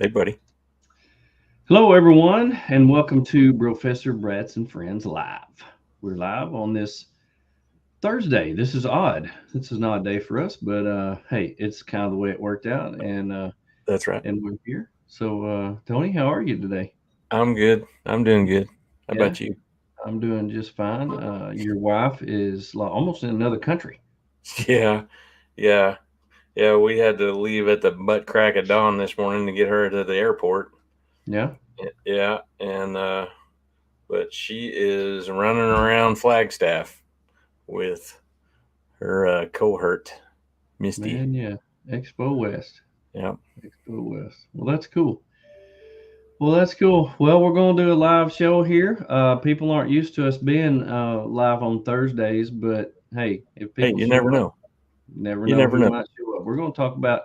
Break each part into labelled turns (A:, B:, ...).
A: Hey, buddy.
B: Hello, everyone, and welcome to Professor Bratz and Friends Live. We're live on this Thursday. This is odd. This is an odd day for us, but hey, it's kind of the way it worked out,
A: That's right.
B: and we're here. So, Tony, how are you today?
A: I'm good. I'm doing good. How
B: Yeah,
A: about you?
B: I'm doing just fine. Your wife is almost in another country.
A: Yeah, yeah, yeah. We had to leave at the butt crack of dawn this morning to get her to the airport.
B: Yeah,
A: Yeah, and but she is running around Flagstaff with her cohort, Misty.
B: man, yeah. Expo West,
A: Yeah.
B: Expo West. Well, that's cool. Well, that's cool. Well, we're going to do a live show here. People aren't used to us being live on Thursdays, but hey, if
A: Hey,
B: people
A: you
B: show
A: never
B: up,
A: know.
B: you never
A: You
B: know
A: never
B: who
A: know.
B: might show up. We're going to talk about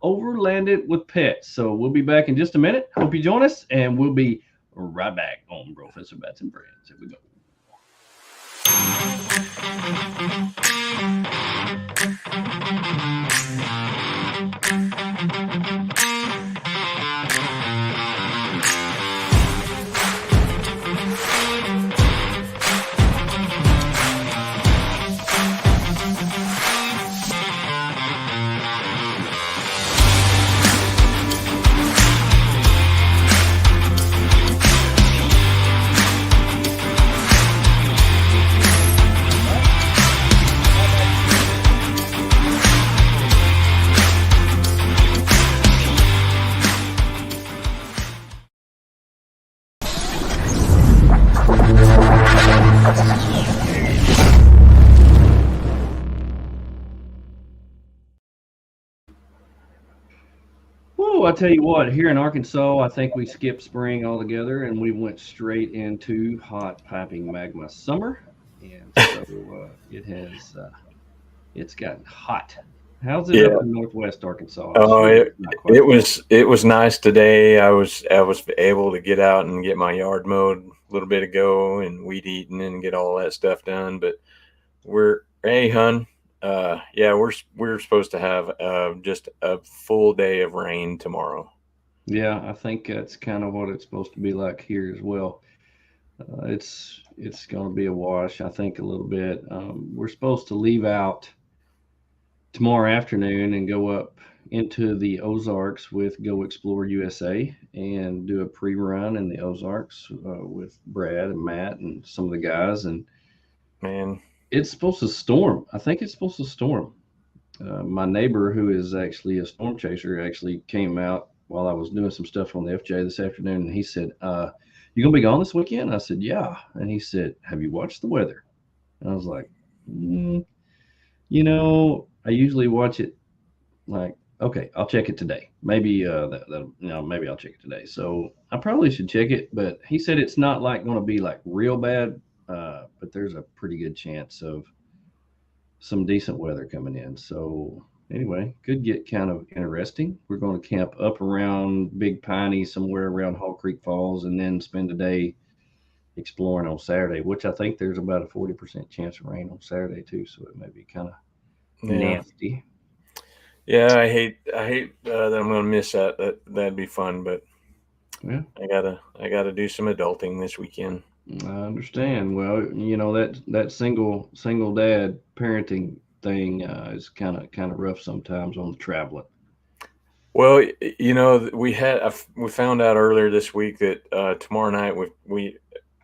B: Overlanded with Pets. So we'll be back in just a minute. Hope you join us, and we'll be right back on Professor Bats and Friends. Here we go. Whoa, I tell you what, here in Arkansas, I think we skipped spring altogether and we went straight into hot piping magma summer. And so it's gotten hot. How's it up
A: Yeah.
B: in Northwest Arkansas? I'm
A: Oh,
B: sure it's not quite
A: it
B: as hot.
A: was nice today. I was able to get out and get my yard mowed a little bit ago and weed eating and get all that stuff done. But we're hey, hun. Yeah, we're supposed to have just a full day of rain tomorrow.
B: Yeah, I think that's kind of what it's supposed to be like here as well. It's going to be a wash, I think, a little bit. We're supposed to leave out tomorrow afternoon and go up into the Ozarks with Go Explore USA and do a pre-run in the Ozarks with Brad and Matt and some of the guys. And
A: Man,
B: it's supposed to storm. I think it's supposed to storm. My neighbor, who is actually a storm chaser, actually came out while I was doing some stuff on the FJ this afternoon, and he said, "You gonna be gone this weekend?" I said, "Yeah." And he said, "Have you watched the weather?" And I was like, I usually watch it like, okay, I'll check it today. Maybe maybe I'll check it today. So I probably should check it, but he said it's not like going to be like real bad, but there's a pretty good chance of some decent weather coming in. So anyway, could get kind of interesting. We're going to camp up around Big Piney, somewhere around Hall Creek Falls, and then spend a day exploring on Saturday, which I think there's about a 40% chance of rain on Saturday too. So it may be kind of
A: yeah,
B: nasty.
A: yeah. I hate that I'm gonna miss that. That'd be fun, but
B: Yeah,
A: I gotta do some adulting this weekend.
B: I understand. Well, that single dad parenting thing is kind of rough sometimes on the traveling.
A: Well, we found out earlier this week that tomorrow night we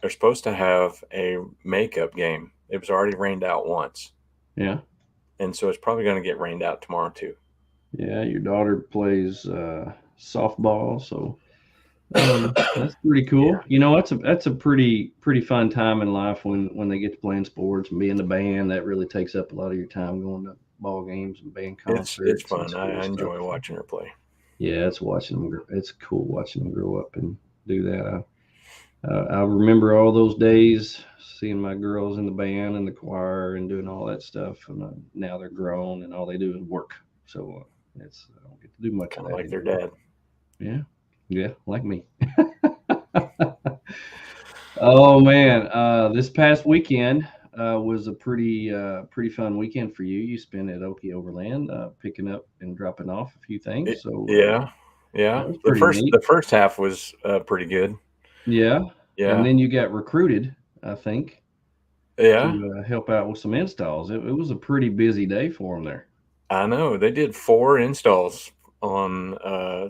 A: are supposed to have a makeup game. It was already rained out once,
B: Yeah,
A: and so it's probably going to get rained out tomorrow too.
B: yeah. Your daughter plays softball, so that's pretty
A: Yeah,
B: cool. That's a pretty fun time in life when they get to playing sports and be in the band. That really takes up a lot of your time going to ball games and band
A: it's
B: concerts and
A: fun. I
B: school stuff.
A: enjoy watching her play.
B: Yeah, it's watching them. It's cool watching them grow up and do that. I remember all those days seeing my girls in the band and the choir and doing all that stuff. And now they're grown and all they do is work. So I don't get to do much of
A: Kind of
B: that
A: like their
B: anymore.
A: dad.
B: Yeah, yeah, like me. Oh man, this past weekend was a pretty fun weekend for you. You spent at Okie Overland, picking up and dropping off a few things. So
A: Yeah,
B: That
A: Yeah.
B: was
A: The
B: pretty
A: first
B: neat.
A: the first half was pretty good.
B: Yeah. And
A: Yeah.
B: then you got recruited, I think,
A: Yeah.
B: to help out with some installs. It was a pretty busy day for them there.
A: I know. They did 4 installs on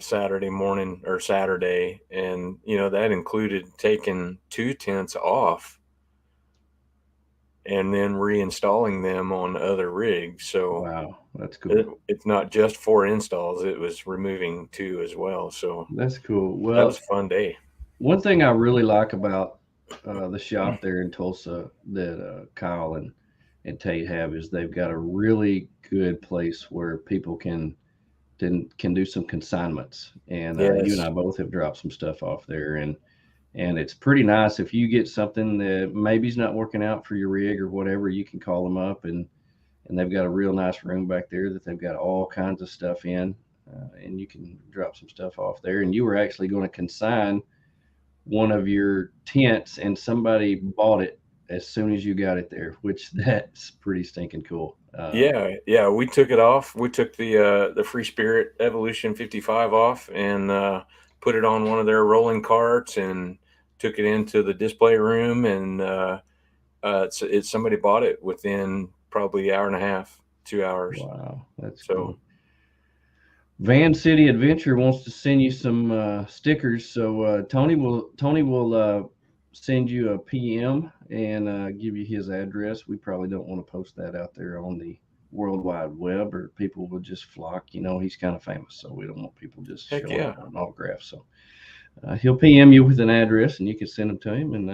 A: Saturday morning or Saturday, and that included taking 2 tents off and then reinstalling them on other rigs. So
B: Wow, that's cool.
A: it's not just 4 installs; it was removing 2 as well. So
B: That's cool.
A: that was
B: Well,
A: a fun day.
B: one thing I really like about the shop there in Tulsa that Kyle and Tate have is they've got a really good place where people can do some consignments. And you and
A: Yes.
B: I both have dropped some stuff off there, and it's pretty nice if you get something that maybe's not working out for your rig or whatever. You can call them up, and they've got a real nice room back there that they've got all kinds of stuff in. And you can drop some stuff off there. And you were actually going to consign one of your tents and somebody bought it as soon as you got it there, which that's pretty stinking cool.
A: Yeah, yeah, we took it off. We took the Free Spirit Evolution 55 off and put it on one of their rolling carts and took it into the display room and it's somebody bought it within probably an hour and a half, 2 hours.
B: Wow, that's
A: So
B: cool. Van City Adventure wants to send you some stickers, so Tony will send you a PM and give you his address. We probably don't want to post that out there on the World Wide Web, or people will just flock. He's kind of famous, so we don't want people just
A: heck
B: showing
A: yeah,
B: up on an autograph. So he'll PM you with an address, and you can send them to him, and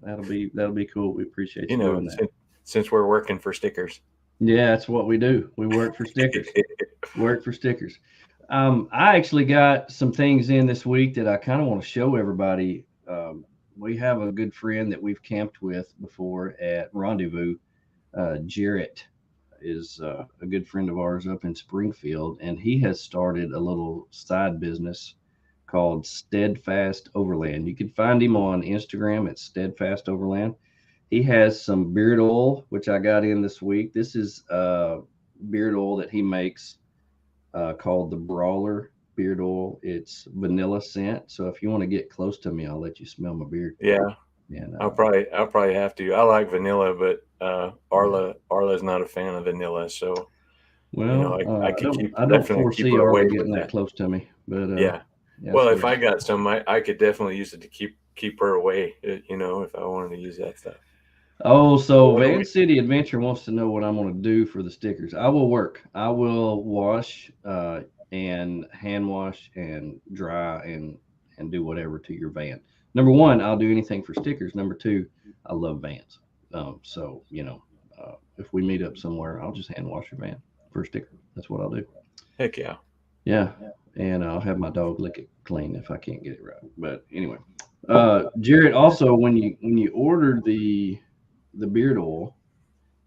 B: that'll be cool. We appreciate
A: you
B: you
A: know,
B: doing that.
A: since we're working for stickers.
B: Yeah, that's what we do. We work for stickers. Work for stickers. I actually got some things in this week that I kind of want to show everybody. We have a good friend that we've camped with before at Rendezvous. Jarrett is a good friend of ours up in Springfield, and he has started a little side business called Steadfast Overland. You can find him on Instagram at Steadfast Overland. He has some beard oil, which I got in this week. This is beard oil that he makes called the Brawler beard oil. It's vanilla scent. So if you want to get close to me, I'll let you smell my beard.
A: Yeah,
B: And
A: I'll probably have to. I like vanilla, but Arla's not a fan of vanilla, so
B: well,
A: I
B: I
A: could
B: don't
A: keep
B: I don't
A: definitely keep
B: foresee
A: her away
B: Arla
A: with
B: getting that
A: that.
B: close to me, but
A: Yeah.
B: yeah,
A: Well,
B: that's
A: if
B: what.
A: I got some, I could definitely use it to keep her away. If I wanted to use that stuff.
B: Oh,
A: But
B: so
A: what do
B: Van
A: we?
B: City Adventure wants to know what I'm going to do for the stickers. I will work. I will wash and hand wash and dry and do whatever to your van. Number one, I'll do anything for stickers. Number two, I love vans. So if we meet up somewhere, I'll just hand wash your van for a sticker. That's what I'll do.
A: Heck yeah.
B: Yeah, and I'll have my dog lick it clean if I can't get it right. But anyway, Jared, also when you order the beard oil,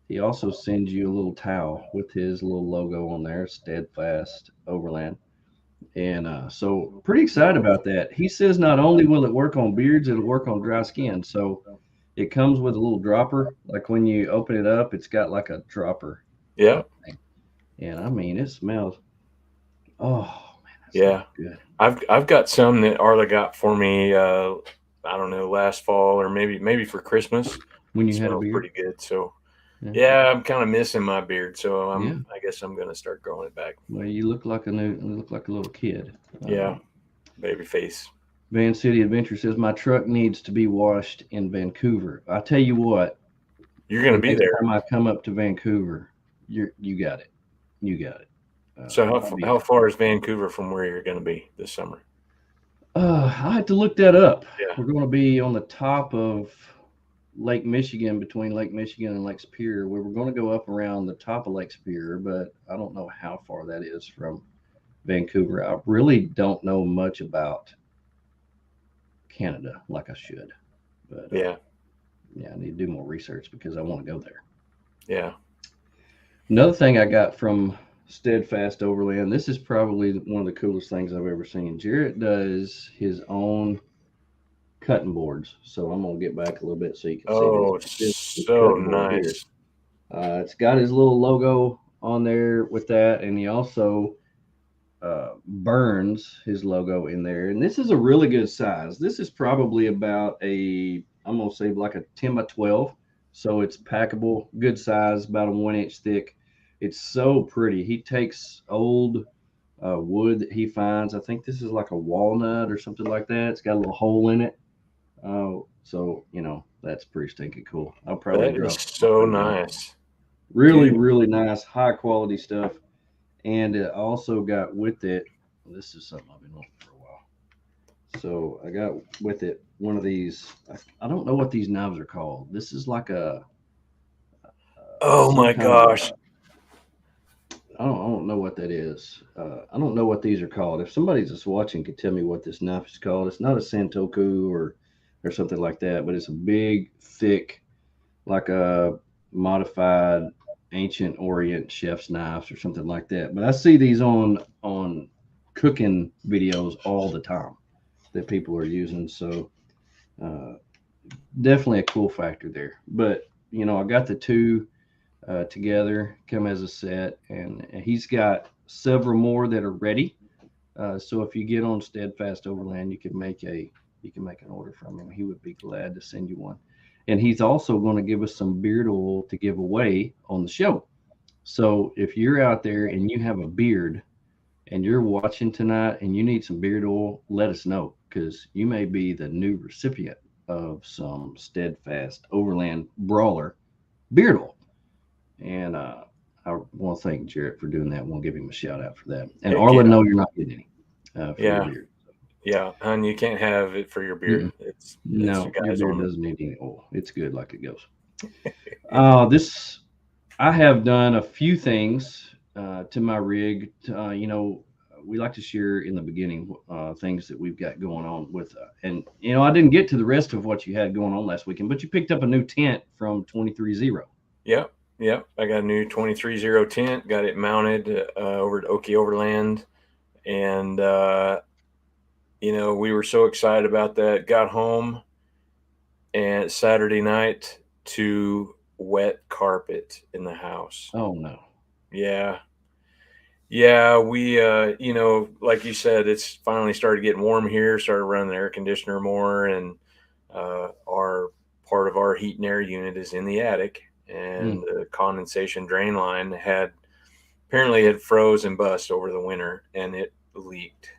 B: he also sends you a little towel with his little logo on there, Steadfast Overland. And so pretty excited about that. He says not only will it work on beards, it'll work on dry skin. So it comes with a little dropper. Like when you open it up, it's got like a dropper
A: Yeah.
B: thing. And I mean, it smells. Oh man, that smells
A: Yeah.
B: good.
A: I've got some that Arla got for me. I don't know, last fall or maybe for Christmas.
B: When
A: It
B: you had a
A: smells
B: beard.
A: pretty good. So
B: Yeah.
A: yeah, I'm kind of missing my beard. So
B: Yeah.
A: I guess I'm gonna start growing it back.
B: Well, you look like a little kid.
A: Yeah. Baby face.
B: Van City Adventure says my truck needs to be washed in Vancouver. I tell you what,
A: You're gonna
B: the
A: be
B: next
A: there.
B: time I come up to Vancouver, you got it. You got it.
A: So
B: I'll be
A: how
B: there.
A: far is Vancouver from where you're gonna be this summer?
B: I have to look that up.
A: Yeah.
B: We're going to be on the top of Lake Michigan, between Lake Michigan and Lake Superior. We were going to go up around the top of Lake Superior, but I don't know how far that is from Vancouver. I really don't know much about Canada like I should, but
A: Yeah.
B: yeah, I need to do more research because I want to go there.
A: Yeah.
B: Another thing I got from Steadfast Overland, this is probably one of the coolest things I've ever seen. Jarrett does his own cutting boards. So I'm going to get back a little bit so you can see this.
A: Oh,
B: This
A: so
B: cutting board here.
A: nice.
B: It's got his little logo on there with that. And he also Burns, his logo in there. And this is a really good size. This is probably about I'm going to say like a 10 by 12. So it's packable, good size, about a 1 inch thick. It's so pretty. He takes old wood that he finds. I think this is like a walnut or something like that. It's got a little hole in it. So, that's pretty stinking cool. I'll probably
A: That is
B: drop some off
A: so
B: in there.
A: nice,
B: Really,
A: dude.
B: really nice, high quality stuff. And it also got with it, this is something I've been wanting for a while. So I got with it one of these. I don't know what these knives are called. This is like
A: Oh
B: some
A: my
B: kind of
A: gosh.
B: I don't know what that is. I don't know what these are called. If somebody's just watching could tell me what this knife is called, it's not a Santoku or something like that, but it's a big, thick, like a modified ancient Orient chef's knives or something like that. But I see these on cooking videos all the time that people are using. So uh, definitely a cool factor there. But I got the two together, come as a set, and he's got several more that are ready. So if you get on Steadfast Overland, you can make an order from him. He would be glad to send you one. And he's also going to give us some beard oil to give away on the show. So if you're out there and you have a beard and you're watching tonight and you need some beard oil, let us know because you may be the new recipient of some Steadfast Overland Brawler beard oil. And I want to thank Jarrett for doing that. We'll give him a shout out for that. And
A: Heck
B: Arla,
A: yeah.
B: no, you're not getting any for your
A: Yeah.
B: beard.
A: Yeah. And you can't have it for your beard.
B: Mm-mm.
A: It's you
B: No, your
A: guys
B: beard
A: only.
B: doesn't need any oil. It's good like it goes. This I have done a few things to my rig. We like to share in the beginning things that we've got going on with, and I didn't get to the rest of what you had going on last weekend, but you picked up a new tent from 230.
A: Yep. Yep. I got a new 23-0 tent, got it mounted over at Okie Overland. And, we were so excited about that. Got home and Saturday night to wet carpet in the house.
B: Oh no.
A: Yeah. Yeah. We, like you said, it's finally started getting warm here, started running the air conditioner more. And our part of our heat and air unit is in the attic. And
B: Mm.
A: the condensation drain line had froze and bust over the winter and it leaked.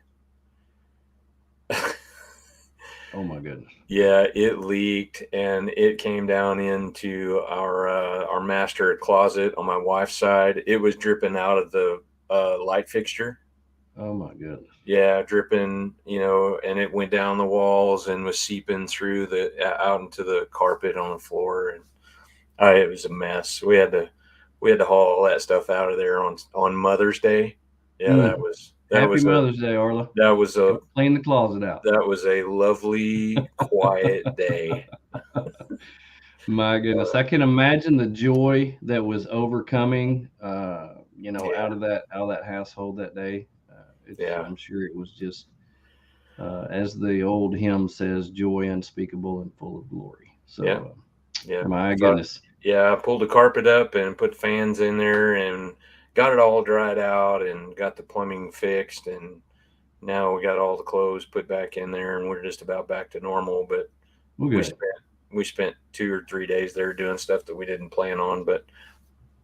B: Oh my goodness.
A: Yeah, it leaked and it came down into our master closet on my wife's side. It was dripping out of the light fixture.
B: Oh my goodness.
A: Yeah, dripping, and it went down the walls and was seeping through the out into the carpet on the floor, and it was a mess. We had to haul all that stuff out of there on Mother's Day. Yeah, that
B: Mm.
A: was that
B: Happy
A: was a
B: Mother's Day, Arla.
A: that was a
B: Go clean the closet out.
A: that was a lovely quiet day.
B: My goodness,
A: Uh,
B: I can imagine the joy that was overcoming,
A: yeah,
B: out of that household that day.
A: yeah,
B: I'm sure it was just, as the old hymn says, joy unspeakable and full of glory.
A: yeah,
B: So,
A: yeah.
B: my
A: So
B: goodness.
A: yeah, I pulled the carpet up and put fans in there and got it all dried out and got the plumbing fixed, and now we got all the clothes put back in there and we're just about back to normal. But
B: Well,
A: we
B: good.
A: spent we spent 2 or 3 days there doing stuff that we didn't plan on. But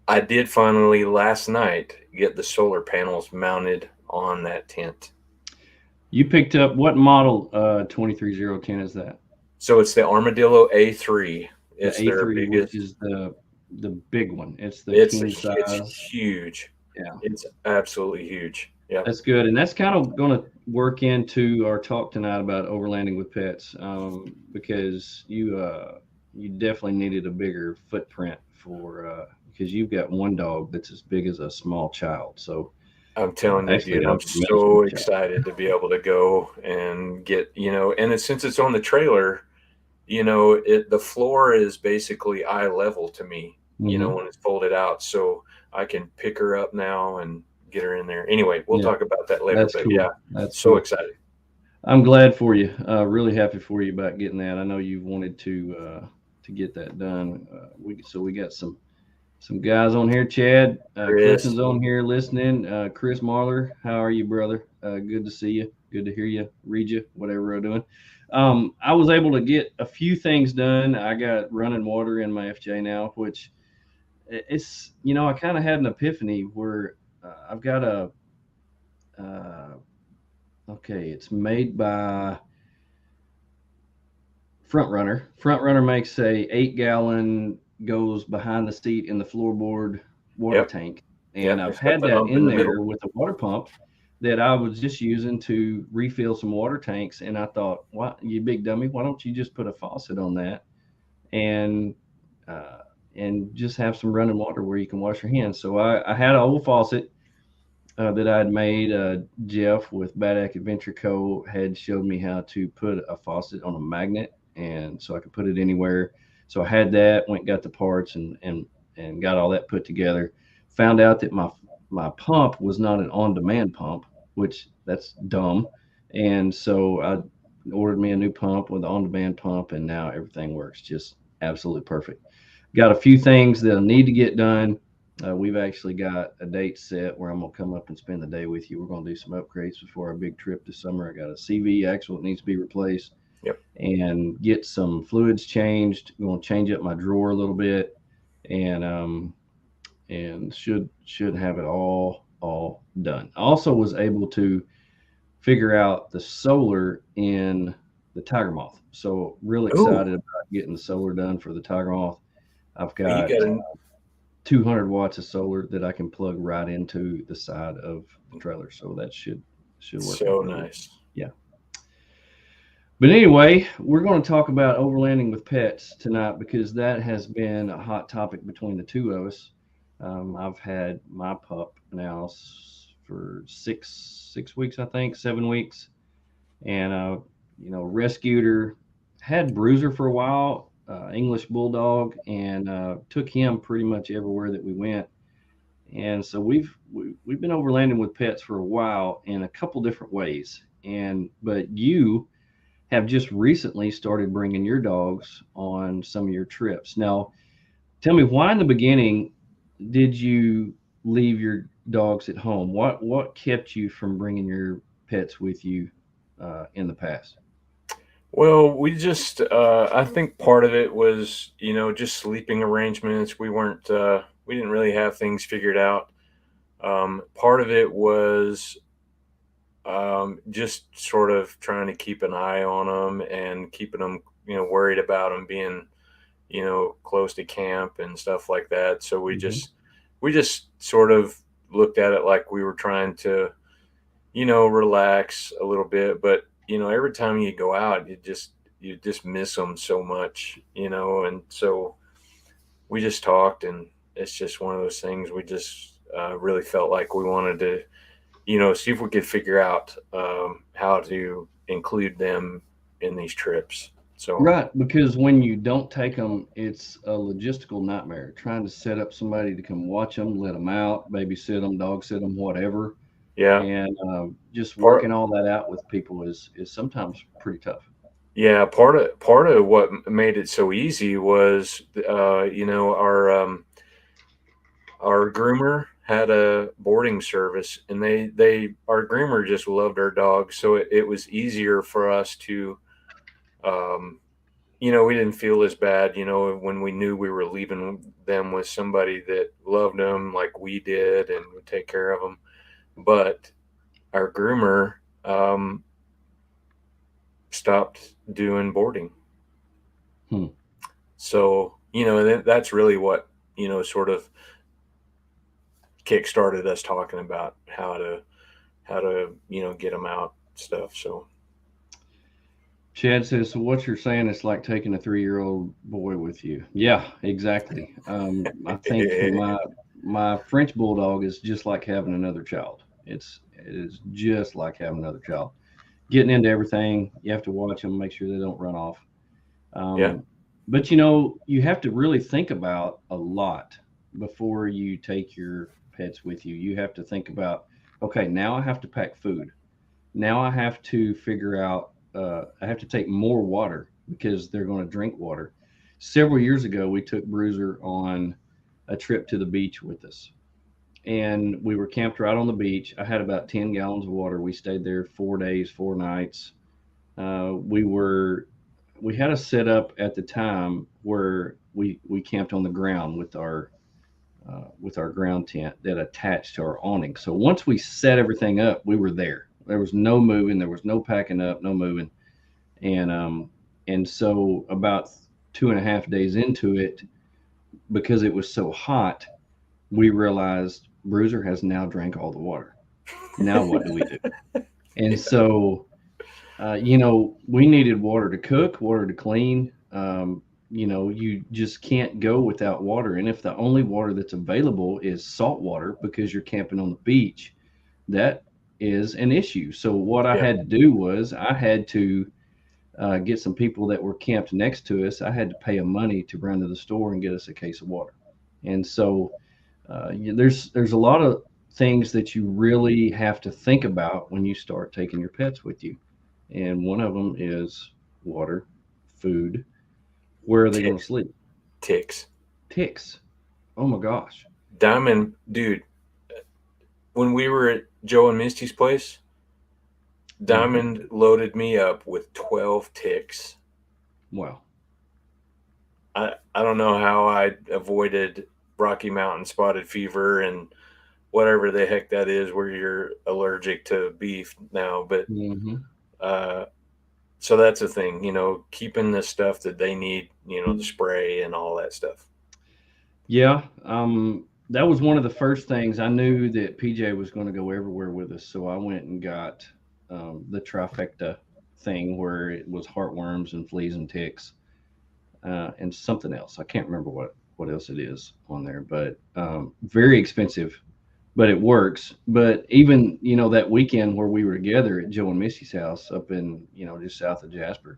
A: I did finally last night get the solar panels mounted on that tent.
B: You picked up what model 23010 is that?
A: So it's the Armadillo A3.
B: The
A: It's their
B: A3, which
A: biggest.
B: is the big one. It's the
A: It's
B: king
A: it's
B: size.
A: huge.
B: Yeah.
A: It's absolutely huge. Yep.
B: That's good, and that's kind of going to work into our talk tonight about overlanding with pets, because you definitely needed a bigger footprint for because you've got one dog that's as big as a small child. So
A: I'm telling you,
B: actually,
A: dude,
B: a
A: I'm
B: middle school
A: so
B: child.
A: excited to be able to go and get, and since it's on the trailer, the floor is basically eye level to me,
B: Hmm.
A: when it's folded out. So I can pick her up now and get her in there. Anyway, we'll
B: Yeah,
A: talk about that later.
B: that's
A: But yeah,
B: cool. That's
A: so
B: cool.
A: excited.
B: I'm glad for you. Really happy for you about getting that. I know you've wanted to get that done. We got some Some guys on here, Chad.
A: Chris.
B: Clifton's on here listening. Chris Marler, how are you, brother? Good to see you. Good to hear you, read you, whatever we're doing. I was able to get a few things done. I got running water in my FJ now, which it's, I kind of had an epiphany where I've got uh, okay, it's made by Front Runner. Front Runner makes a 8 gallon, goes behind the seat in the floorboard water
A: Yep.
B: tank, and
A: Yep.
B: I've
A: It's got
B: had
A: the
B: that
A: hump in
B: in
A: the middle.
B: there with a water pump that I was just using to refill some water tanks. And I thought, "Why, you big dummy? Why don't you just put a faucet on that and uh, and just have some running water where you can wash your hands?" So I had an old faucet that I had made. Jeff with Badac Adventure Co. had showed me how to put a faucet on a magnet, and so I could put it anywhere. So I had that, went got the parts, and got all that put together. Found out that my pump was not an on-demand pump, which that's dumb. And so I ordered me a new pump with an on-demand pump, and now everything works just absolutely perfect. Got a few things that I need to get done. We've actually got a date set where I'm gonna come up and spend the day with you. We're gonna do some upgrades before our big trip this summer. I got a CV axle that needs to be replaced
A: Yep.
B: and get some fluids changed. I'm gonna change up my drawer a little bit, and should have it all done. I also was able to figure out the solar in the Tiger Moth. So real
A: Ooh,
B: excited about getting the solar done for the Tiger Moth. I've
A: you got
B: got
A: a
B: 200 watts of solar that I can plug right into the side of the trailer. So that should work out
A: so
B: really well.
A: nice.
B: Yeah. But anyway, we're going to talk about overlanding with pets tonight because that has been a hot topic between the two of us. I've had my pup now for six weeks, I think, 7 weeks, and rescued her. Had Bruiser for a while, English bulldog, and took him pretty much everywhere that we went. And so we've been overlanding with pets for a while in a couple different ways. And but you have just recently started bringing your dogs on some of your trips. Now, tell me, why in the beginning did you leave your dogs at home? What kept you from bringing your pets with you in the past?
A: Well, I think part of it was, just sleeping arrangements. We didn't really have things figured out. Part of it was just sort of trying to keep an eye on them and keeping them, worried about them being, close to camp and stuff like that. So
B: Hmm.
A: we just sort of looked at it like we were trying to, relax a little bit. But, every time you go out, you just miss them so much, and so we just talked, and it's just one of those things. We just really felt like we wanted to, see if we could figure out how to include them in these trips. So
B: Right, because when you don't take them, it's a logistical nightmare. Trying to set up somebody to come watch them, let them out, babysit them, dog sit them, whatever,
A: yeah,
B: and just
A: part
B: working all that out with people is sometimes pretty tough.
A: yeah part of what made it so easy was our groomer had a boarding service, and they our groomer just loved our dogs, so it was easier for us to um, we didn't feel as bad, when we knew we were leaving them with somebody that loved them like we did and would take care of them. But our groomer stopped doing boarding.
B: Hmm.
A: So, that's really what, sort of kick started us talking about how to, get them out stuff. So,
B: Chad says, "So what you're saying is like taking a 3-year-old boy with you." Yeah, exactly. I think my French bulldog is just like having another child. It is just like having another child. Getting into everything, you have to watch them, make sure they don't run off.
A: yeah,
B: Um, but you have to really think about a lot before you take your pets with you. You have to think about, okay, now I have to pack food. Now I have to figure out, I have to take more water because they're going to drink water. Several years ago, we took Bruiser on a trip to the beach with us. And we were camped right on the beach. I had about 10 gallons of water. We stayed there 4 days, 4 nights. We were we had a setup at the time where we camped on the ground with our ground tent that attached to our awning. So once we set everything up, we were there. There was no moving, there was no packing up, no moving, and so about 2.5 days into it, because it was so hot, we realized Bruiser has now drank all the water. Now what do we do? And
A: Yeah.
B: so we needed water to cook, water to clean. You just can't go without water. And if the only water that's available is salt water because you're camping on the beach, that is an issue. So what I
A: Yeah.
B: had to do was I had to get some people that were camped next to us. I had to pay them money to run to the store and get us a case of water. And so there's a lot of things that you really have to think about when you start taking your pets with you, and one of them is water, food. Where are they going to
A: Ticks.
B: sleep?
A: Ticks.
B: Ticks. Oh my gosh.
A: Diamond, dude, when we were at Joe and Misty's place,
B: Hmm.
A: Diamond loaded me up with 12 ticks.
B: Wow.
A: I don't know how I avoided Rocky Mountain spotted fever and whatever the heck that is where you're allergic to beef now, but
B: Hmm.
A: uh, so that's the thing, keeping the stuff that they need, the spray and all that stuff.
B: Yeah. That was one of the first things. I knew that PJ was going to go everywhere with us, so I went and got the trifecta thing where it was heartworms and fleas and ticks, and something else. I can't remember what else it is on there, but very expensive, but it works. But even that weekend where we were together at Joe and Missy's house up in just south of Jasper,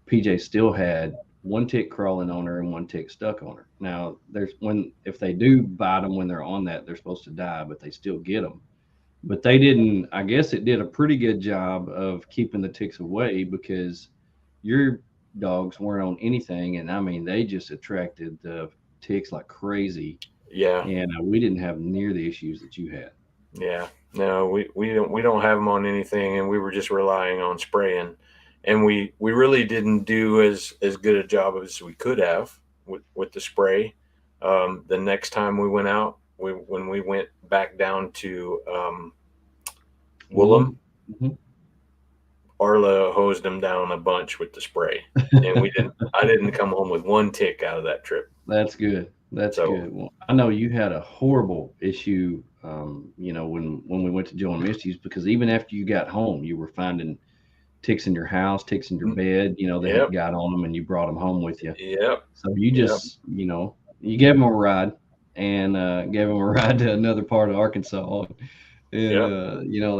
B: PJ still had one tick crawling on her and one tick stuck on her. Now there's when if they do bite them when they're on that, they're supposed to die, but they still get them. But they didn't. I guess it did a pretty good job of keeping the ticks away because your dogs weren't on anything, and I mean they just attracted the ticks like crazy,
A: Yeah.
B: and we didn't have near the issues that you had.
A: Yeah. No, we don't have them on anything, and we were just relying on spraying, and we really didn't do as good a job as we could have with the spray. The next time we went out, when we went back down to Woolham,
B: Woolham. Hmm.
A: Arla hosed them down a bunch with the spray, and we didn't. I didn't come home with one tick out of that trip.
B: That's good. That's
A: So
B: good. Well, I know you had a horrible issue, when we went to Joe and Misty's, because even after you got home, you were finding ticks in your house, ticks in your bed, that had
A: yep,
B: got on them, and you brought them home with you.
A: yep,
B: So you
A: yep,
B: just, you gave them a ride, and gave them a ride to another part of Arkansas, and
A: yep,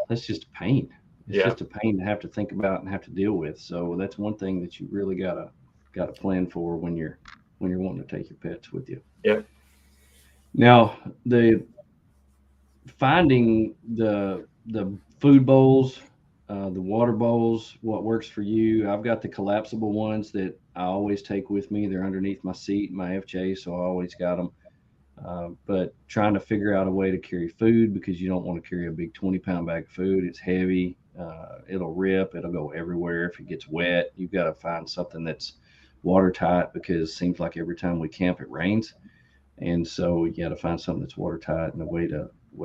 B: that's just a pain. It's
A: yeah,
B: just a pain to have to think about and have to deal with. So that's one thing that you really gotta plan for when you're wanting to take your pets with you.
A: yep,
B: Now, the finding the food bowls, the water bowls, what works for you. I've got the collapsible ones that I always take with me. They're underneath my seat, my FJ, so I always got them. But trying to figure out a way to carry food, because you don't want to carry a big 20-pound bag of food. It's heavy. It'll rip. It'll go everywhere if it gets wet. You've got to find something that's watertight, because it seems like every time we camp it rains, and so you got to find something that's watertight and a way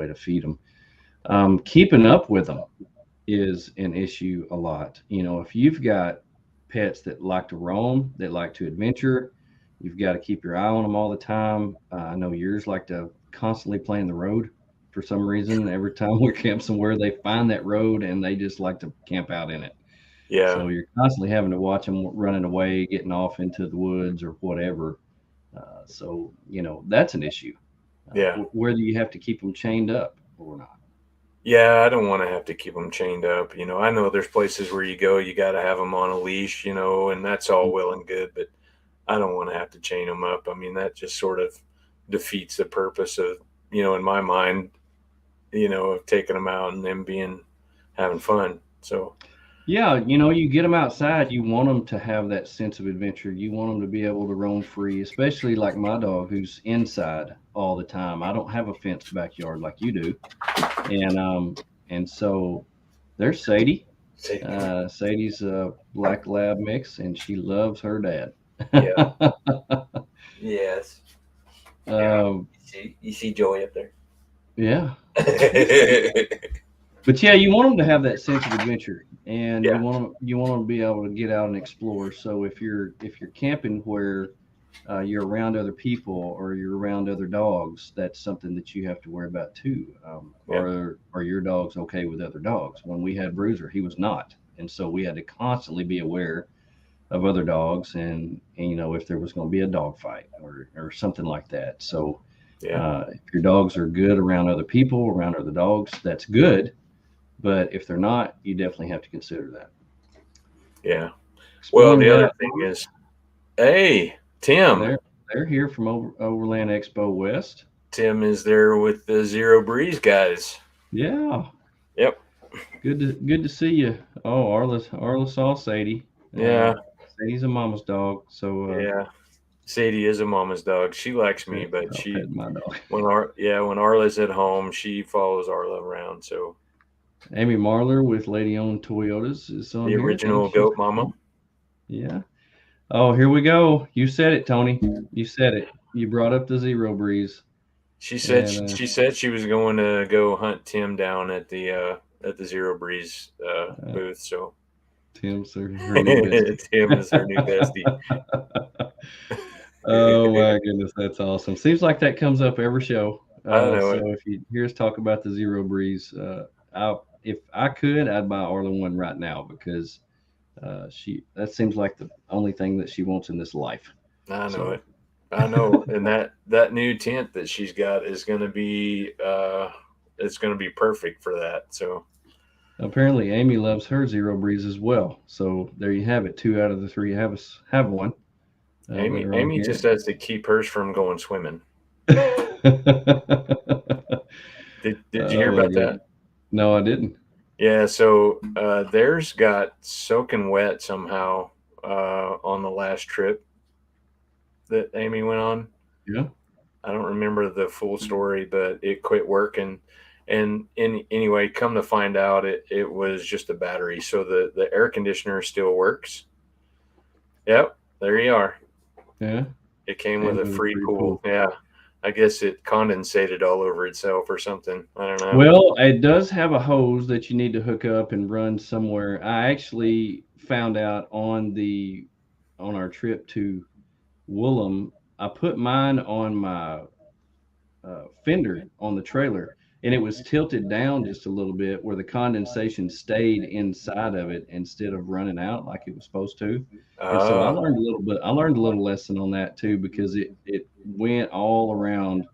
B: to feed them. Keeping up with them is an issue a lot. If you've got pets that like to roam, that like to adventure, you've got to keep your eye on them all the time. I know yours like to constantly plan the road for some reason. Every time we camp somewhere, they find that road and they just like to camp out in it.
A: yeah,
B: So you're constantly having to watch them running away, getting off into the woods or whatever. So that's an issue.
A: yeah,
B: Whether you have to keep them chained up or not.
A: yeah. I don't want to have to keep them chained up. I know there's places where you go, you got to have them on a leash, and that's all well and good, but I don't want to have to chain them up. I mean, that just sort of defeats the purpose of, in my mind, of taking them out and them being having fun. So
B: Yeah, you get them outside, you want them to have that sense of adventure. You want them to be able to roam free, especially like my dog who's inside all the time. I don't have a fenced backyard like you do. And so there's Sadie. Sadie's a black lab mix and she loves her dad.
A: Yeah. Yes. Yeah.
B: um,
A: You see Joey up there.
B: yeah. But yeah, you want them to have that sense of adventure, and
A: Yeah.
B: you want them to be able to get out and explore. So if you're camping where you're around other people or you're around other dogs, that's something that you have to worry about too.
A: Yeah.
B: Are your dogs okay with other dogs? When we had Bruiser, he was not, and so we had to constantly be aware of other dogs, and if there was going to be a dog fight or something like that. So
A: Yeah.
B: if your dogs are good around other people, around other dogs, that's good. But if they're not, you definitely have to consider that.
A: Yeah. Well,
B: Exploring
A: the
B: the
A: other thing
B: outdoors.
A: is, hey, Tim.
B: They're here from Overland Expo West.
A: Tim is there with the Zero Breeze guys.
B: Yeah,
A: Yep.
B: good to see you. Oh, Arla saw Sadie.
A: Yeah.
B: Sadie's a mama's dog, so
A: Yeah. Sadie is a mama's dog. She likes me, but
B: I'll
A: she
B: pet my dog.
A: when Arla's at home, she follows Arla around. So
B: Amy Marlar with Lady Owned Toyotas is on
A: the
B: here. Thanks.
A: original goat mama.
B: Yeah. Oh, here we go. You said it, Tony. You said it. You brought up the Zero Breeze, and
A: She said she was going to go hunt Tim down at the Zero Breeze booth. So
B: Tim's her new bestie.
A: Tim is her new bestie.
B: Oh my goodness, that's awesome. Seems like that comes up every show.
A: I know
B: So
A: it.
B: if you hear us talk about the Zero Breeze, if I could, I'd buy Arla one right now because she that seems like the only thing that she wants in this life.
A: I know
B: So
A: it. I know, and that new tent that she's got is going to be it's going to be perfect for that. So
B: apparently, Amy loves her Zero Breeze as well. So there you have it. Two out of the three have one that
A: Amy
B: are on
A: Amy
B: here.
A: just has to keep hers from going swimming. Did you hear
B: Oh my
A: about
B: goodness.
A: that?
B: No, I didn't.
A: Yeah, so theirs got soaking wet somehow on the last trip that Amy went on.
B: Yeah.
A: I don't remember the full story, but it quit working. And anyway, come to find out, it was just a battery. So the air conditioner still works. Yep, there you are.
B: Yeah.
A: It came with
B: And
A: a
B: with a
A: free
B: free
A: pool.
B: pool.
A: Yeah, I guess it condensated all over itself or something. I don't know.
B: Well, it does have a hose that you need to hook up and run somewhere. I actually found out on our trip to Woolham. I put mine on my fender on the trailer, and it was tilted down just a little bit where the condensation stayed inside of it instead of running out like it was supposed to. And so I
A: Oh,
B: learned a little bit. I learned a little lesson on that too because it went all around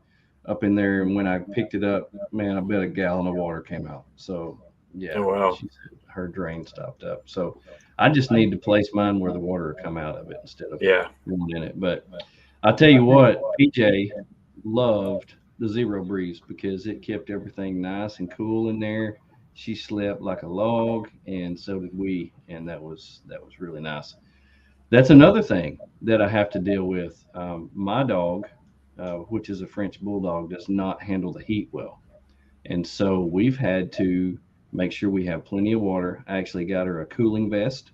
B: up in there, and when I picked it up, man, I bet a gallon of water came out. So yeah,
A: oh well.
B: she said her drain stopped up. So I just need to place mine where the water will come out of it instead of
A: Yeah,
B: going in it. But I tell you what, PJ loved the Zero Breeze because it kept everything nice and cool in there. She slept like a log, and so did we, and that was really nice. That's another thing that I have to deal with. My dog, which is a French bulldog, does not handle the heat well, and so we've had to make sure we have plenty of water. I actually got her a cooling vest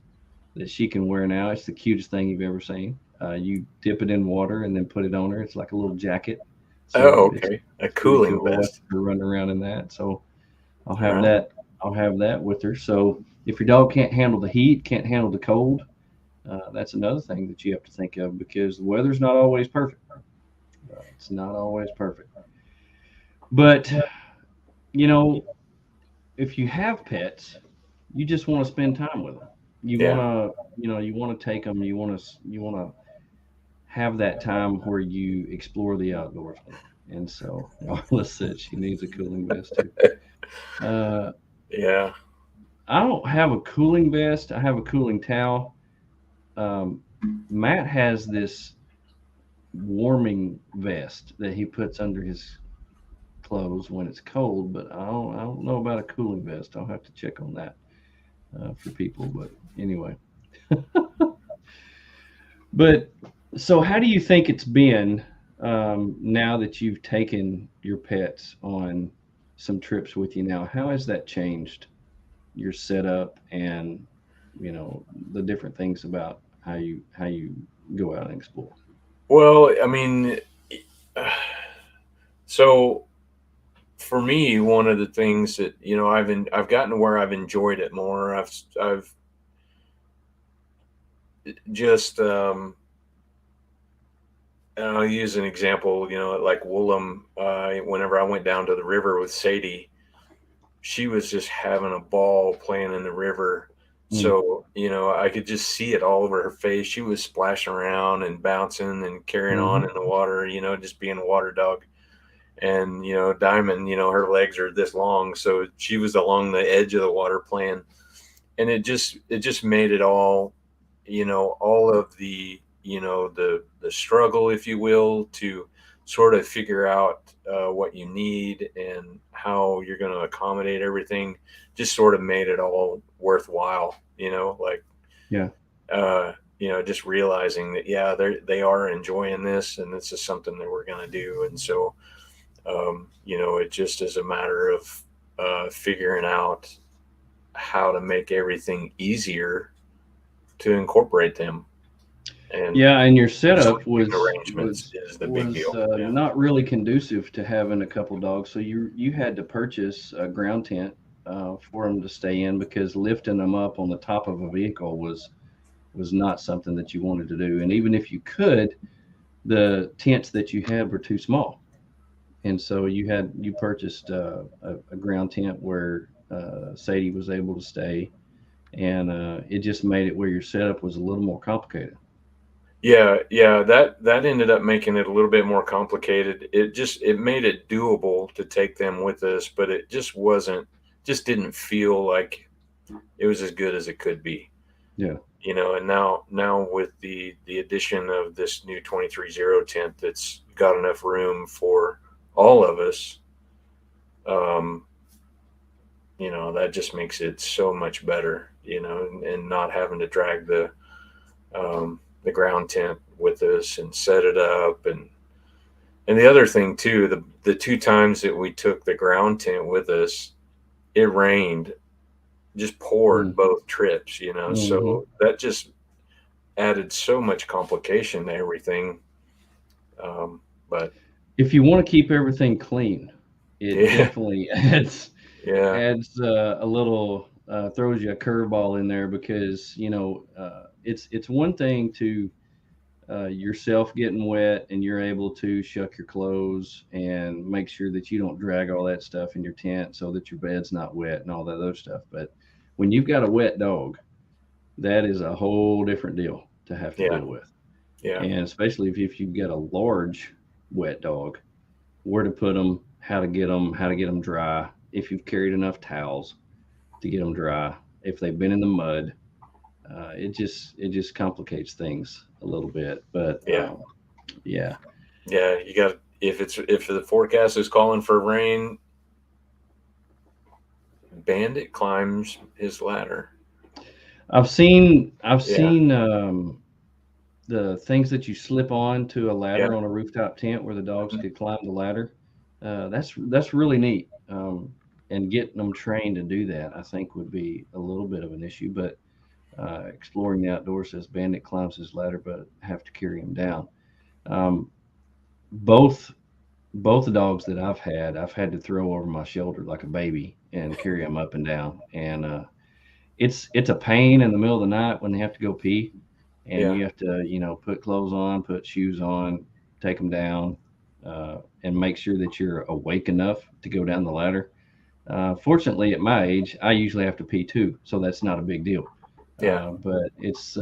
B: that she can wear now. It's the cutest thing you've ever seen. You dip it in water and then put it on her. It's like a little jacket, so
A: oh,
B: it's
A: okay. A
B: it's pretty
A: cooling
B: cool watching
A: vest.
B: her run around in that. So I'll
A: All
B: have
A: right.
B: that. I'll have that with her. So if your dog can't handle the heat, can't handle the cold, that's another thing that you have to think of because the weather's not always perfect. It's not always perfect. But you know, if you have pets, you just want to spend time with them. You want
A: Yeah.
B: to, you want to take them. You want to have that time where you explore the outdoors with them. And so Arla said she needs a cooling vest too. Uh,
A: Yeah.
B: I don't have a cooling vest. I have a cooling towel. Um, Matt has this warming vest that he puts under his clothes when it's cold, but I don't know about a cooling vest. I'll have to check on that. for people. But anyway, but so how do you think it's been now that you've taken your pets on some trips with you now? How has that changed your setup and the different things about how you go out and explore?
A: Well, I mean, so for me, one of the things that I've gotten to where I've enjoyed it more. I've just I'll use an example. Like Woolham. Whenever I went down to the river with Sadie, she was just having a ball playing in the river.
B: Mm,
A: So, I could just see it all over her face. She was splashing around and bouncing and carrying on
B: hmm
A: in the water, just being a water dog. And, Diamond, her legs are this long. So she was along the edge of the water playing. And it just made it all, all of the, the struggle, if you will, to sort of figure out what you need and how you're going to accommodate everything, just sort of made it all worthwhile, like,
B: yeah.
A: just realizing that, yeah, they are enjoying this and this is something that we're going to do. And so, it just is a matter of figuring out how to make everything easier to incorporate them. And
B: Yeah, and your
A: the
B: setup
A: sleeping
B: was
A: arrangements
B: was
A: is the big
B: was
A: deal.
B: uh,
A: Yeah.
B: not really conducive to having a couple dogs. So you had to purchase a ground tent for them to stay in because lifting them up on the top of a vehicle was not something that you wanted to do. And even if you could, the tents that you had were too small. And so you purchased a ground tent where Sadie was able to stay, and it just made it where your setup was a little more complicated.
A: Yeah, that ended up making it a little bit more complicated. It made it doable to take them with us, but it just didn't feel like it was as good as it could be.
B: Yeah.
A: And now with the addition of this new 23 tent that's got enough room for all of us, um, that just makes it so much better, and not having to drag the ground tent with us and set it up. And the other thing too, the two times that we took the ground tent with us, it rained, just poured
B: Mm-hmm.
A: both trips,
B: Mm-hmm.
A: so that just added so much complication to everything. um, but
B: If you want to keep everything clean, it
A: yeah.
B: definitely
A: Yeah.
B: adds a little throws you a curveball in there because it's one thing to yourself getting wet and you're able to shuck your clothes and make sure that you don't drag all that stuff in your tent so that your bed's not wet and all that other stuff. But when you've got a wet dog, that is a whole different deal to have to
A: Yeah.
B: deal with.
A: Yeah.
B: And especially if you've got a large wet dog, where to put them, how to get them dry, if you've carried enough towels to get them dry, if they've been in the mud, it just complicates things a little bit. But
A: Yeah.
B: yeah,
A: Yeah. You got, if the forecast is calling for rain, Bandit climbs his ladder.
B: I've
A: Yeah.
B: seen the things that you slip on to a
A: Yeah.
B: ladder on a rooftop tent where the dogs could climb the ladder. That's really neat. And getting them trained to do that, I think, would be a little bit of an issue. But exploring the outdoors says Bandit climbs his ladder, but have to carry him down. Um, both both the dogs that I've had to throw over my shoulder like a baby and carry them up and down. And it's a pain in the middle of the night when they have to go pee, and
A: Yeah.
B: you have to put clothes on, put shoes on, take them down, and make sure that you're awake enough to go down the ladder. Fortunately, at my age, I usually have to pee too, so that's not a big deal.
A: Yeah.
B: But it's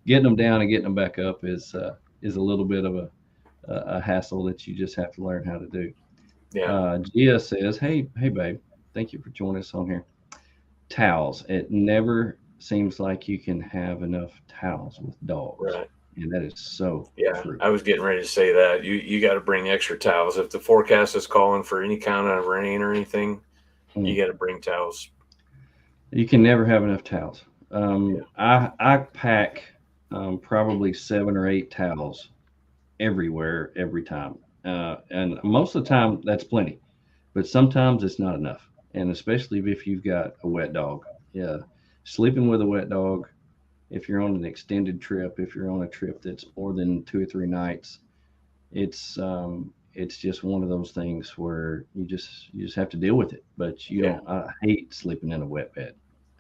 B: getting them down and getting them back up is a little bit of a hassle that you just have to learn how to do.
A: Yeah.
B: Gia says, "Hey, babe, thank you for joining us on here. Towels. It never seems like you can have enough towels with dogs,
A: Right.
B: and that is so
A: Yeah,
B: true."
A: I was getting ready to say that. You got to bring extra towels. If the forecast is calling for any kind of rain or anything,
B: Mm.
A: you got to bring towels.
B: You can never have enough towels.
A: Yeah,
B: I pack probably 7 or 8 towels everywhere every time, and most of the time that's plenty. But sometimes it's not enough, and especially if you've got a wet dog. Yeah, sleeping with a wet dog. If you're on an extended trip, if you're on a trip that's more than 2 or 3 nights, it's just one of those things where you just have to deal with it. But you
A: yeah,
B: don't. I hate sleeping in a wet bed.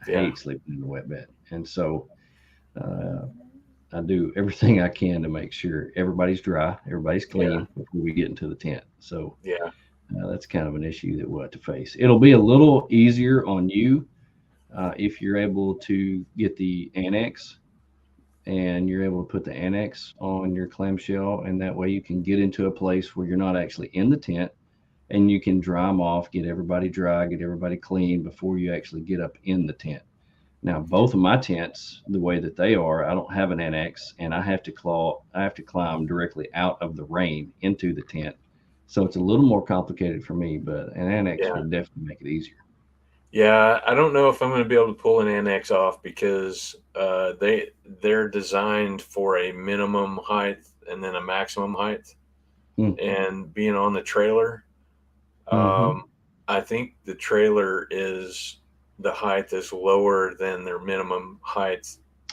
B: I
A: yeah,
B: hate sleeping in a wet bed, and so uh, I do everything I can to make sure everybody's dry, everybody's
A: yeah,
B: clean before we get into the tent. So
A: yeah,
B: that's kind of an issue that we'll have to face. It'll be a little easier on you if you're able to get the annex and you're able to put the annex on your clamshell, and that way you can get into a place where you're not actually in the tent and you can dry them off, get everybody dry, get everybody clean before you actually get up in the tent. Now, both of my tents, the way that they are, I don't have an annex, and I have to climb directly out of the rain into the tent. So it's a little more complicated for me, but an annex
A: yeah.
B: would definitely make it easier.
A: Yeah, I don't know if I'm going to be able to pull an annex off because they're designed for a minimum height and then a maximum height.
B: Mm.
A: And being on the trailer,
B: Mm-hmm.
A: um, I think the trailer is the height is lower than their minimum height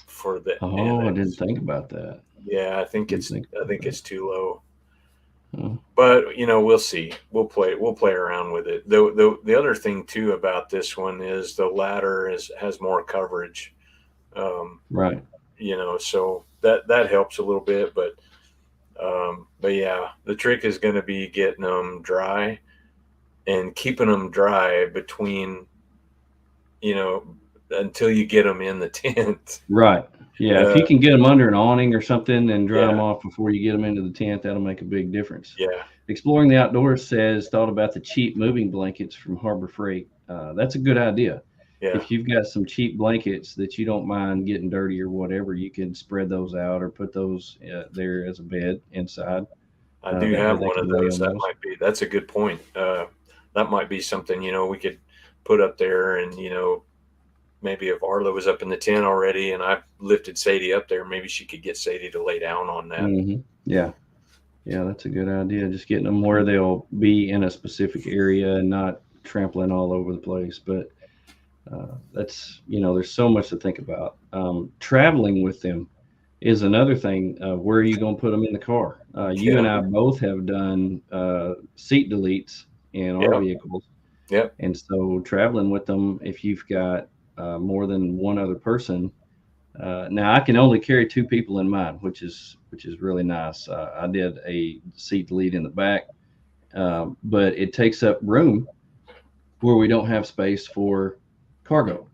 A: for the
B: Oh, I didn't
A: annex.
B: think about that.
A: Yeah,
B: Didn't think
A: I
B: about
A: think
B: that.
A: it's too low.
B: Oh,
A: But we'll see. We'll play around with it. The other thing too about this one is the ladder has more coverage. Um,
B: right.
A: so that helps a little bit. But yeah, the trick is going to be getting them dry and keeping them dry between you know until you get them in the tent.
B: Right. Yeah. If
A: Uh,
B: you can get them under an awning or something and dry them
A: yeah,
B: off before you get them into the tent, that'll make a big difference.
A: yeah,
B: Exploring the Outdoors says, thought about the cheap moving blankets from Harbor Freight. That's a good idea.
A: yeah.
B: If you've got some cheap blankets that you don't mind getting dirty or whatever, you can spread those out or put those there as a bed inside.
A: I do
B: That way
A: have
B: they
A: one
B: can
A: of
B: lay
A: those.
B: on those.
A: That's a good point. That might be something we could put up there, and maybe if Arla was up in the tent already, and I lifted Sadie up there, maybe she could get Sadie to lay down on that.
B: Yeah. Yeah, that's a good idea. Just getting them where they'll be in a specific area and not trampling all over the place. But there's so much to think about. Traveling with them is another thing. Where are you going to put them in the car? You
A: Yeah,
B: and I both have done seat deletes in our
A: yeah,
B: vehicles.
A: yeah,
B: And so traveling with them, if you've got more than one other person, now I can only carry 2 people in mine, which is really nice. I did a seat delete in the back, but it takes up room where we don't have space for cargo.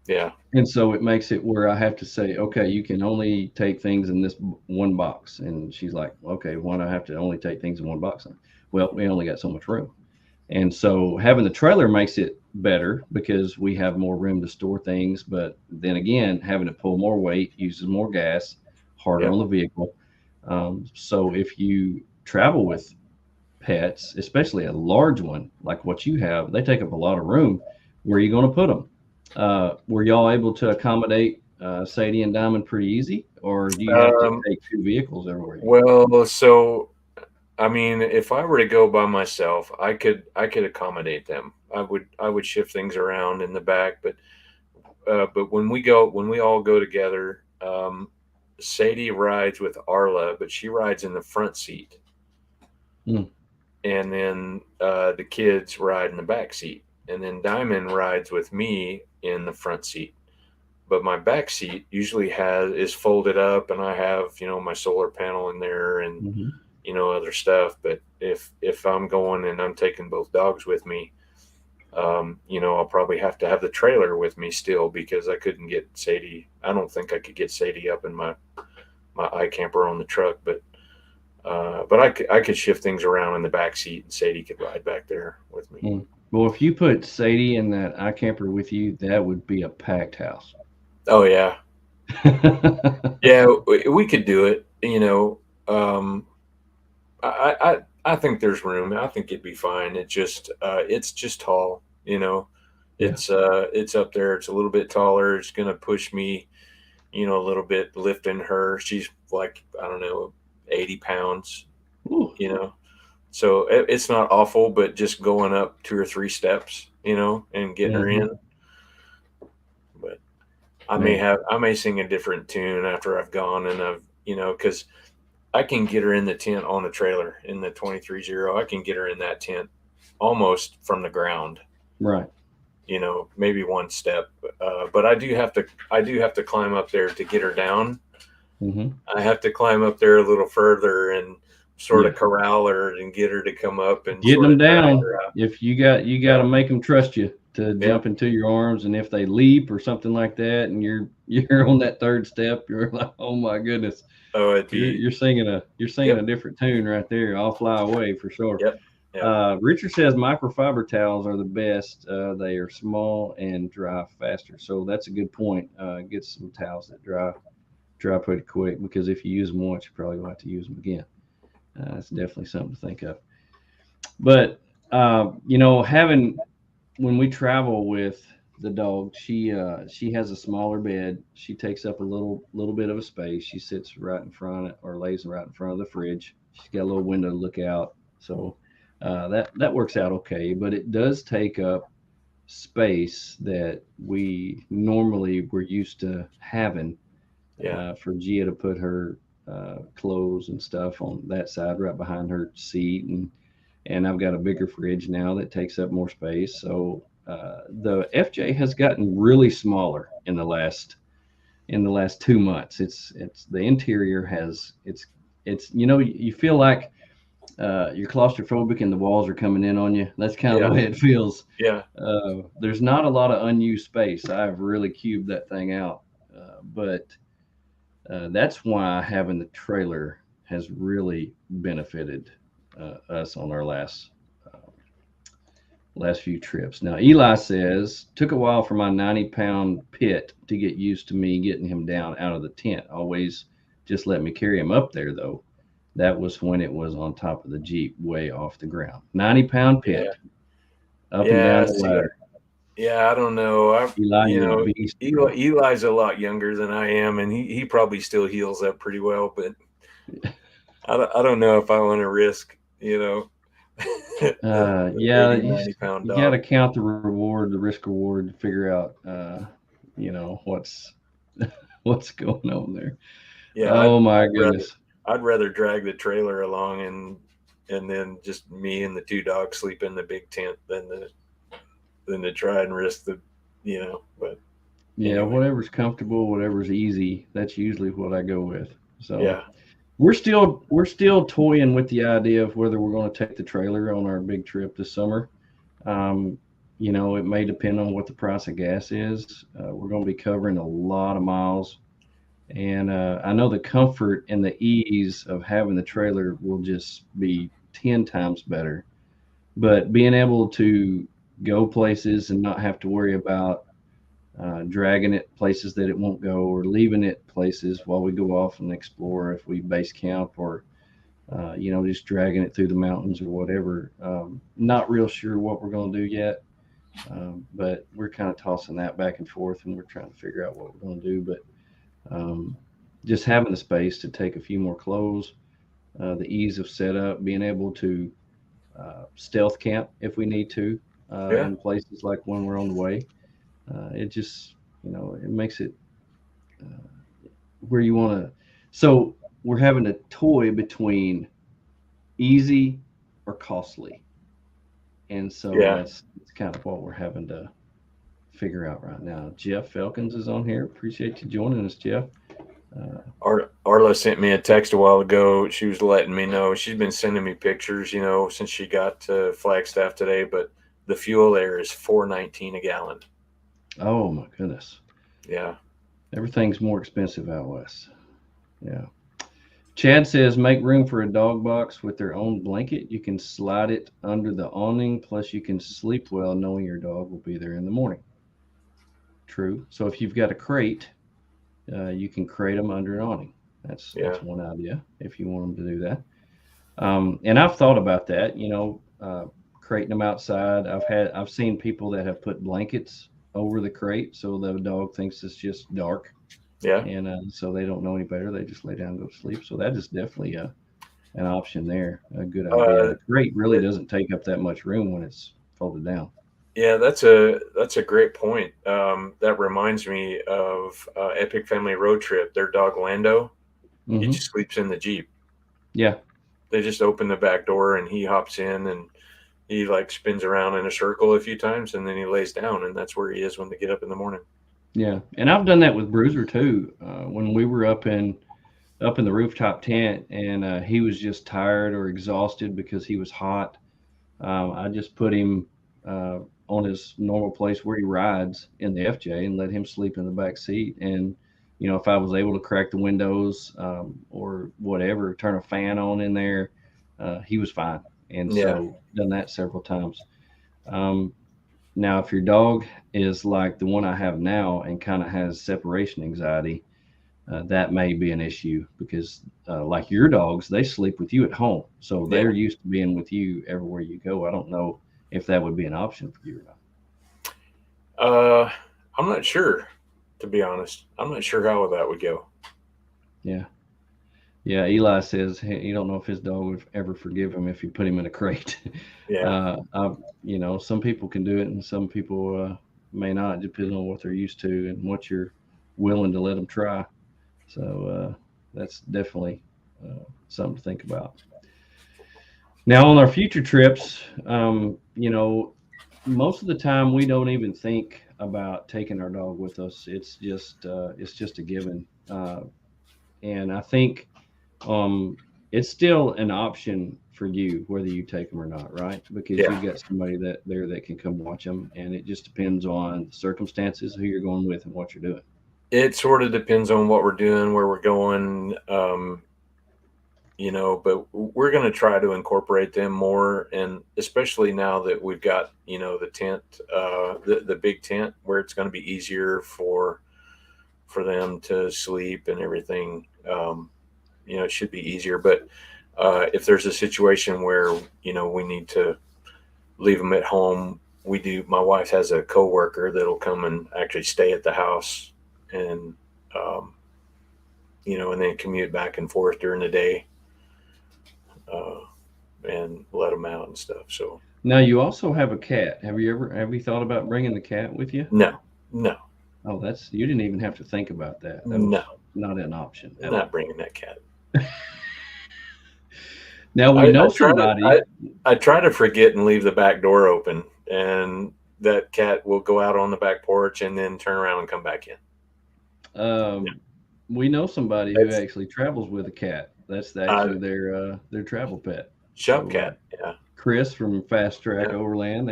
A: yeah,
B: And so it makes it where I have to say, okay, you can only take things in this one box. And she's like, okay, why do I have to only take things in one box? Well, we only got so much room. And so having the trailer makes it better because we have more room to store things. But then again, having to pull more weight uses more gas, harder
A: yeah.
B: on the vehicle. So if you travel with pets, especially a large one like what you have, they take up a lot of room. Where are you going to put them? Were y'all able to accommodate Sadie and Diamond pretty easy, or do you have to
A: Um,
B: take 2 vehicles everywhere you go?
A: well, so I mean, if I were to go by myself, I could accommodate them. I would shift things around in the back, but when we all go together, Sadie rides with Arla, but she rides in the front seat,
B: Mm,
A: and then the kids ride in the back seat, and then Diamond rides with me in the front seat. But my back seat usually has is folded up, and I have my solar panel in there and
B: hmm
A: other stuff. But if I'm going and I'm taking both dogs with me, I'll probably have to have the trailer with me still because I couldn't get Sadie. I don't think I could get Sadie up in my iCamper on the truck, but I could shift things around in the back seat and Sadie could ride back there with me.
B: mm. Well, if you put Sadie in that iCamper with you, that would be a packed house.
A: Oh yeah, yeah, we could do it. Um, I think there's room. I think it'd be fine. It's just tall.
B: Yeah.
A: It's up there. It's a little bit taller. It's gonna push me, a little bit lifting her. She's like, I don't know, 80 pounds,
B: Ooh,
A: you know. So it's not awful, but just going up 2 or 3 steps, and getting her
B: hmm
A: in. But
B: man.
A: I may sing a different tune after I've gone and because I can get her in the tent on the trailer in the 23-0. I can get her in that tent almost from the ground,
B: Right.
A: maybe one step. But I do have to climb up there to get her down.
B: hmm
A: I have to climb up there a little further and sort
B: Yeah.
A: of corral her and get her to come up and
B: Getting
A: sort
B: them
A: of drag
B: down.
A: her out.
B: If you got to
A: Yeah.
B: make them trust you to
A: Yep.
B: jump into your arms, and if they leap or something like that, and you're on that third step, you're like, oh my goodness,
A: Oh, it'd
B: you're
A: be,
B: you're singing a you're singing a
A: yep.
B: different tune right there. I'll fly away for sure.
A: Yep. Yep.
B: Richard says microfiber towels are the best. They are small and dry faster, so that's a good point. Get some towels that dry pretty quick, because if you use them once, you probably won't have to use them again. That's definitely something to think of. But having when we travel with the dog, she has a smaller bed. She takes up a little bit of a space. She sits right in front or lays right in front of the fridge. She's got a little window to look out, so that works out okay. But it does take up space that we normally were used to having,
A: Yeah.
B: for Gia to put her clothes and stuff on that side right behind her seat, and I've got a bigger fridge now that takes up more space. So the FJ has gotten really smaller in the last 2 months. It's the interior has it's you feel like you're claustrophobic and the walls are coming in on you. That's kind of the
A: Yeah.
B: way it feels.
A: Yeah.
B: There's not a lot of unused space. I've really cubed that thing out, but that's why having the trailer has really benefited us on our last few trips. Now, Eli says, took a while for my 90-pound pit to get used to me getting him down out of the tent. Always just let me carry him up there, though. That was when it was on top of the Jeep, way off the ground. 90-pound
A: Yeah.
B: pit, up and
A: Yeah.
B: down the
A: See,
B: ladder.
A: yeah, I don't know.
B: Eli, you're a beast, bro.
A: Eli's a lot younger than I am, and he probably still heals up pretty well. But I don't know if I want to risk, the
B: Yeah,
A: big
B: you,
A: 90-pound
B: you got to
A: dog.
B: count the reward, the risk reward, to figure out, what's what's going on there.
A: Yeah,
B: Oh my
A: rather
B: goodness.
A: I'd rather drag the trailer along and then just me and the two dogs sleep in the big tent than to try and risk But
B: Yeah,
A: anyway,
B: whatever's comfortable, whatever's easy, that's usually what I go with. So
A: yeah,
B: we're still toying with the idea of whether we're going to take the trailer on our big trip this summer. Um, it may depend on what the price of gas is. We're going to be covering a lot of miles, and I know the comfort and the ease of having the trailer will just be 10 times better. But being able to go places and not have to worry about dragging it places that it won't go, or leaving it places while we go off and explore if we base camp, or just dragging it through the mountains or whatever. Not real sure what we're going to do yet, but we're kind of tossing that back and forth, and we're trying to figure out what we're going to do. But um, just having the space to take a few more clothes, the ease of setup, being able to stealth camp if we need to,
A: yeah,
B: in places like when we're on the way. It just, it makes it where you want to. So we're having a toy between easy or costly, and so
A: yeah.
B: that's kind of what we're having to figure out right now. Jeff Felkins is on here. Appreciate you joining us, Jeff. Uh,
A: Arla sent me a text a while ago. She was letting me know she's been sending me pictures, since she got to Flagstaff today. But the fuel there is 4.19 a gallon.
B: oh my goodness,
A: Yeah,
B: everything's more expensive out west. Yeah. Chad says make room for a dog box with their own blanket. You can slide it under the awning. Plus, you can sleep well knowing your dog will be there in the morning. True. So if you've got a crate, you can crate them under an awning.
A: yeah,
B: That's one idea if you want them to do that. And I've thought about that. crating them outside. I've seen people that have put blankets over the crate so the dog thinks it's just dark,
A: Yeah.
B: and so they don't know any better. They just lay down and go to sleep. So that is definitely an option there. A good idea.
A: Uh,
B: The crate really
A: it-
B: doesn't take up that much room when it's folded down.
A: yeah, that's a great point. That reminds me of Epic Family Road Trip. Their dog Lando, he
B: Hmm.
A: just sleeps in the Jeep.
B: Yeah,
A: They just open the back door and he hops in and he like spins around in a circle a few times and then he lays down and that's where he is when they get up in the morning.
B: yeah. And I've done that with Bruiser too. When we were up in the rooftop tent, and he was just tired or exhausted because he was hot. I just put him uh, on his normal place where he rides in the FJ and let him sleep in the back seat. And if I was able to crack the windows or whatever, turn a fan on in there, he was fine. And
A: Yeah.
B: so done that several times. Um, Now, if your dog is like the one I have now and kind of has separation anxiety, that may be an issue because, like your dogs, they sleep with you at home, so
A: Yeah.
B: they're used to being with you everywhere you go. I don't know if that would be an option for you or not.
A: Uh, I'm not sure, to be honest. I'm not sure how that would go.
B: Yeah, yeah. Eli says he don't know if his dog would ever forgive him if you put him in a crate.
A: Yeah.
B: Some people can do it, and some people may not, depending on what they're used to and what you're willing to let them try. So that's definitely something to think about. Now, on our future trips, most of the time we don't even think about taking our dog with us. It's just a given, and I think it's still an option for you whether you take them or not, right? Because
A: Yeah.
B: you've got somebody that can come watch them, and it just depends on the circumstances, who you're going with, and what you're doing.
A: It sort of depends on what we're doing, where we're going, but we're going to try to incorporate them more. And especially now that we've got, the tent, the big tent where it's going to be easier for them to sleep and everything. It should be easier. But if there's a situation where, we need to leave them at home, we do. My wife has a coworker that'll come and actually stay at the house and, um, and then commute back and forth during the day uh, and let them out and stuff. So
B: Now, you also have a cat. Have you thought about bringing the cat with you?
A: no, no,
B: Oh, you didn't even have to think about that. That
A: no,
B: was not an option at
A: not
B: all.
A: bringing that cat.
B: Now we
A: I, I
B: know
A: try to
B: somebody.
A: I try to forget and leave the back door open, and that cat will go out on the back porch and then turn around and come back in. Yeah,
B: Um, we know somebody who
A: it's
B: actually travels with a cat. That's
A: uh,
B: actually their travel pet.
A: shop
B: So
A: cat. Yeah,
B: Chris from Fast Track
A: yeah,
B: Overland,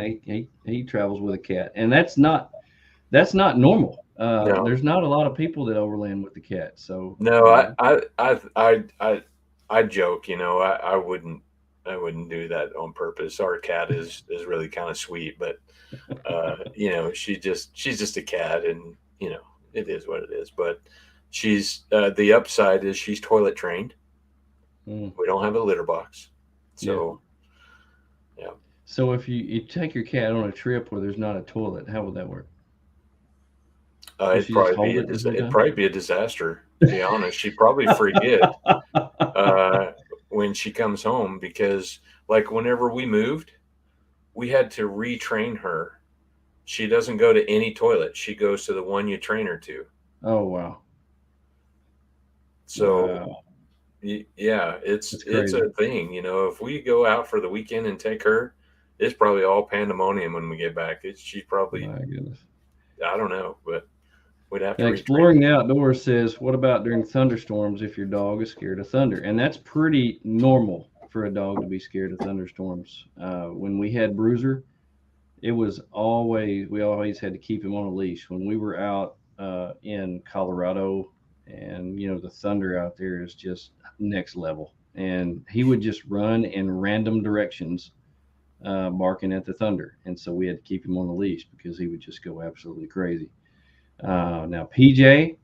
B: he travels with a cat, and that's not normal.
A: no,
B: There's not a lot of people that overland with the cat. So
A: no. I joke. I wouldn't do that on purpose. Our cat is really kind of sweet, but she's just a cat, and it is what it is. But she's the upside is she's toilet trained.
B: mm,
A: We don't have a litter box,
B: yeah.
A: so yeah,
B: So if you take your cat on a trip where there's not a toilet, how would that work? Would
A: it'd
B: she just
A: probably be
B: hold
A: a
B: it the whole
A: it'd
B: time?
A: probably be a disaster. To be honest, she'd probably forget uh, when she comes home because, like, whenever we moved, we had to retrain her. She doesn't go to any toilet; she goes to the one you train her to.
B: Oh wow,
A: So
B: wow,
A: yeah, it's
B: that's
A: it's
B: crazy.
A: a thing. If we go out for the weekend and take her, it's probably all pandemonium when we get back. She's probably,
B: My goodness.
A: I don't know, but we'd have to
B: Now,
A: retrain
B: exploring the outdoors says, what about during thunderstorms if your dog is scared of thunder? And that's pretty normal for a dog to be scared of thunderstorms. When we had Bruiser, we always had to keep him on a leash. When we were out in Colorado, and the thunder out there is just next level. And he would just run in random directions, barking at the thunder. And so we had to keep him on the leash because he would just go absolutely crazy. Now, PJ,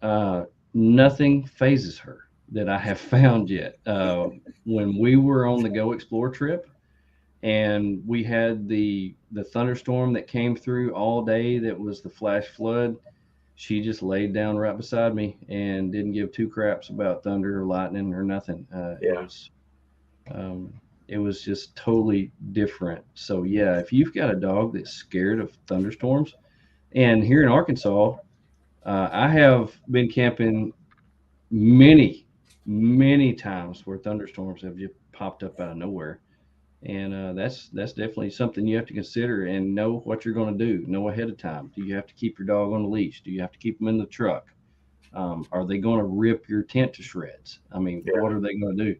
B: uh, nothing phases her that I have found yet. When we were on the Go Explore trip, and we had the thunderstorm that came through all day. That was the flash flood. She just laid down right beside me and didn't give two craps about thunder or lightning or nothing.
A: Yeah.
B: Um, it was just totally different. So yeah, if you've got a dog that's scared of thunderstorms, and here in Arkansas, I have been camping many, many times where thunderstorms have just popped up out of nowhere, and that's definitely something you have to consider and know what you're going to do. Know ahead of time. Do you have to keep your dog on the leash? Do you have to keep them in the truck? Are they going to rip your tent to shreds? I mean,
A: Yeah.
B: what are they going to do?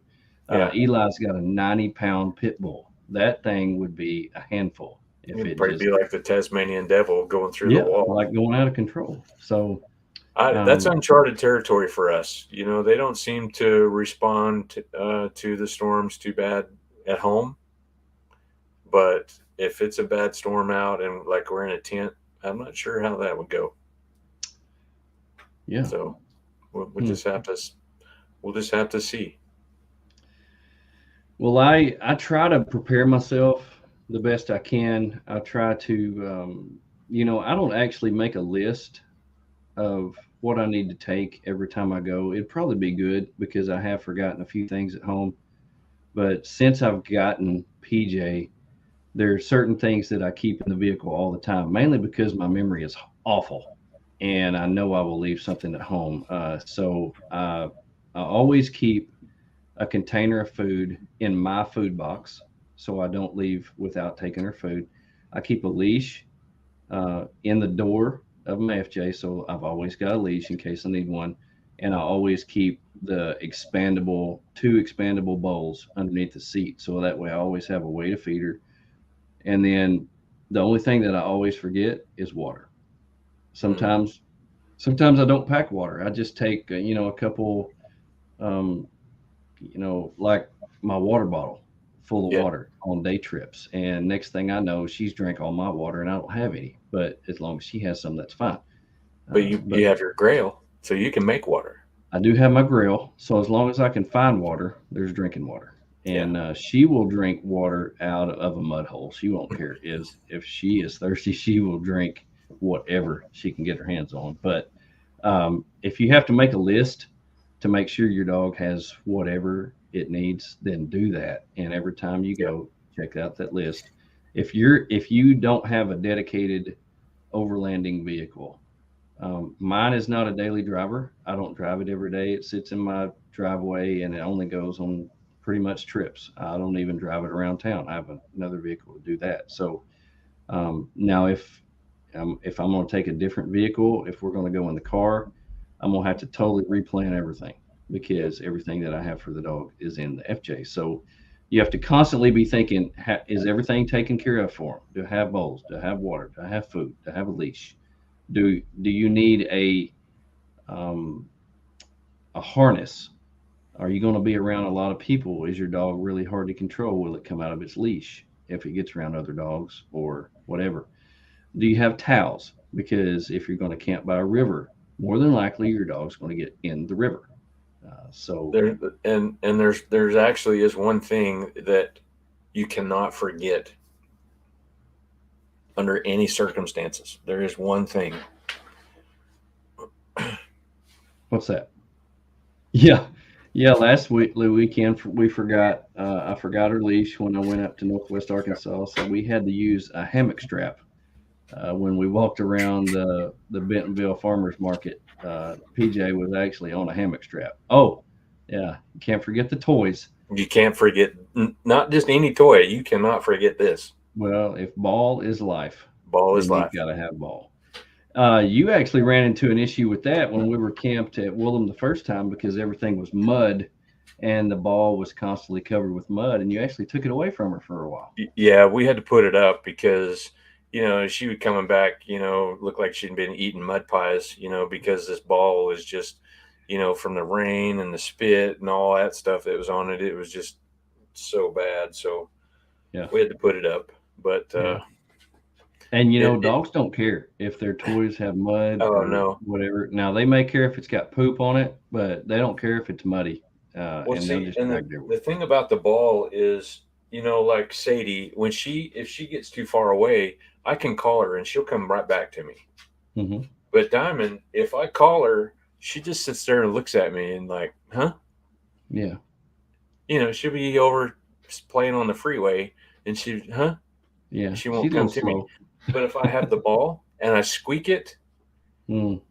A: Yeah.
B: Eli's got a 90-pound pit bull. That thing would be a handful if
A: It'd
B: it
A: probably
B: just,
A: be like the Tasmanian devil going through the
B: yeah,
A: wall.
B: like going out of control. So,
A: That's
B: um,
A: uncharted territory for us. They don't seem to respond to the storms too bad at home. But if it's a bad storm out and like we're in a tent, I'm not sure how that would go.
B: yeah.
A: So we'll
B: Hmm.
A: just have to we'll just have to see.
B: Well, I try to prepare myself the best I can. I try to, I don't actually make a list of what I need to take every time I go. It'd probably be good because I have forgotten a few things at home. But since I've gotten PJ, there are certain things that I keep in the vehicle all the time, mainly because my memory is awful, and I know I will leave something at home. I always keep a container of food in my food box, so I don't leave without taking her food. I keep a leash in the door of my FJ, so I've always got a leash in case I need one, and I always keep the two expandable bowls underneath the seat, so that way I always have a way to feed her. And then the only thing that I always forget is water.
A: Mm,
B: Sometimes I don't pack water. I just take a couple, um, like my water bottle full of
A: yeah,
B: water on day trips. And next thing I know, she's drank all my water and I don't have any. But as long as she has some, that's fine.
A: but you
B: But
A: have your Grail, so you can make water.
B: I do have my grill, so as long as I can find water, there's drinking water.
A: Yeah,
B: And she will drink water out of a mud hole. She won't care is if she is thirsty. She will drink whatever she can get her hands on. But if you have to make a list to make sure your dog has whatever it needs, then do that. And every time you
A: yeah.
B: go, check out that list. If you don't have a dedicated overlanding vehicle, mine is not a daily driver. I don't drive it every day. It sits in my driveway and it only goes on pretty much trips. I don't even drive it around town. I have another vehicle to do that. So now, if I'm going to take a different vehicle, if we're going to go in the car, I'm going to have to totally replan everything
A: Yeah.
B: because everything that I have for the dog is in the FJ. So you have to constantly be thinking, is everything taken care of for him? Do I have bowls? Do I have water? Do I have food? Do I have a leash? Do you need um, a harness? Are you going to be around a lot of people? Is your dog really hard to control? Will it come out of its leash if it gets around other dogs or whatever? Do you have towels? Because if you're going to camp by a river, more than likely your dog's going to get in the river. So,
A: There and there's actually is one thing that you cannot forget under any circumstances. There is one thing.
B: what's that? Yeah, yeah. Last week, the weekend, we forgot. I forgot her leash when I went up to Northwest Arkansas, so we had to use a hammock strap when we walked around the Bentonville Farmers Market. PJ was actually on a hammock strap. Oh, yeah. Can't forget the toys.
A: You can't forget not just any toy. You cannot forget this.
B: Well, if ball is life,
A: Ball is
B: then you've
A: life.
B: got to have ball. You actually ran into an issue with that when we were camped at Willem the first time because everything was mud and the ball was constantly covered with mud, and you actually took it away from her for a while.
A: Yeah, we had to put it up because she would coming back. Looked like she'd been eating mud pies. Because this ball was just from the rain and the spit and all that stuff that was on it. It was just so bad. So
B: Yeah,
A: we had to put it up. But
B: yeah. And
A: it
B: dogs don't care if their toys have mud
A: oh
B: or
A: no.
B: whatever. Now they may care if it's got poop on it, but they don't care if it's muddy,
A: Well,
B: and they'll
A: see,
B: just
A: and
B: drag
A: the
B: their way.
A: the thing about the ball is like Sadie, when if she gets too far away, I can call her and she'll come right back to me.
B: Hmm.
A: But Diamond, if I call her, she just sits there and looks at me and like, huh?
B: Yeah.
A: She'll be over playing on the freeway and huh?
B: Yeah.
A: She
B: She's
A: won't
B: a little
A: come to me.
B: slow.
A: But if I have the ball and I squeak it,
B: Mm.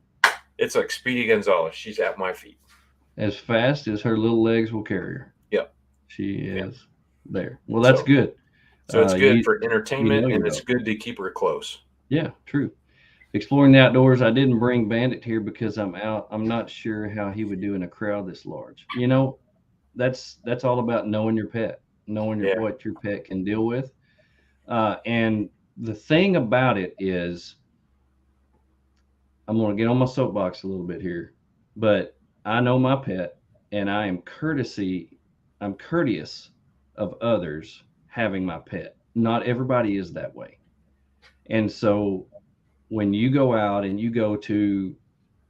A: it's like Speedy Gonzalez. She's at my feet.
B: As fast as her little legs will carry her,
A: Yep.
B: she
A: Yep.
B: is there. Well, that's
A: So
B: good.
A: so it's good
B: You
A: for
B: know
A: entertainment and
B: your
A: it's
B: dog.
A: good to keep her close.
B: Yeah, true. Exploring the outdoors. I didn't bring Bandit here because I'm out. I'm not sure how he would do in a crowd this large. That's all about knowing your pet, knowing
A: Yeah.
B: what your pet can deal with. And the thing about it is, I'm going to get on my soapbox a little bit here, but I know my pet, and I'm courteous of others having my pet. Not everybody is that way, and so when you go out and you go to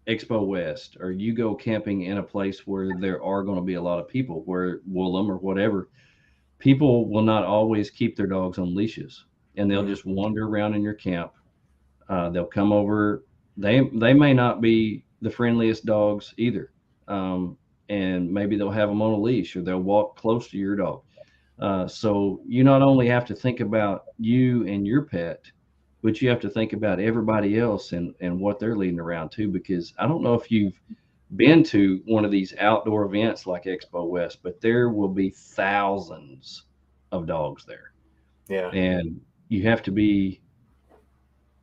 B: Expo West or you go camping in a place where there are going to be a lot of people, where Woolham or whatever, people will not always keep their dogs on leashes, and they'll
A: Mm,
B: just wander around in your camp. They'll come over. They may not be the friendliest dogs either, um, and maybe they'll have them on a leash or they'll walk close to your dog. So you not only have to think about you and your pet, but you have to think about everybody else and what they're leading around too. Because I don't know if you've been to one of these outdoor events like Expo West, but there will be thousands of dogs there,
A: yeah.
B: and you have to be,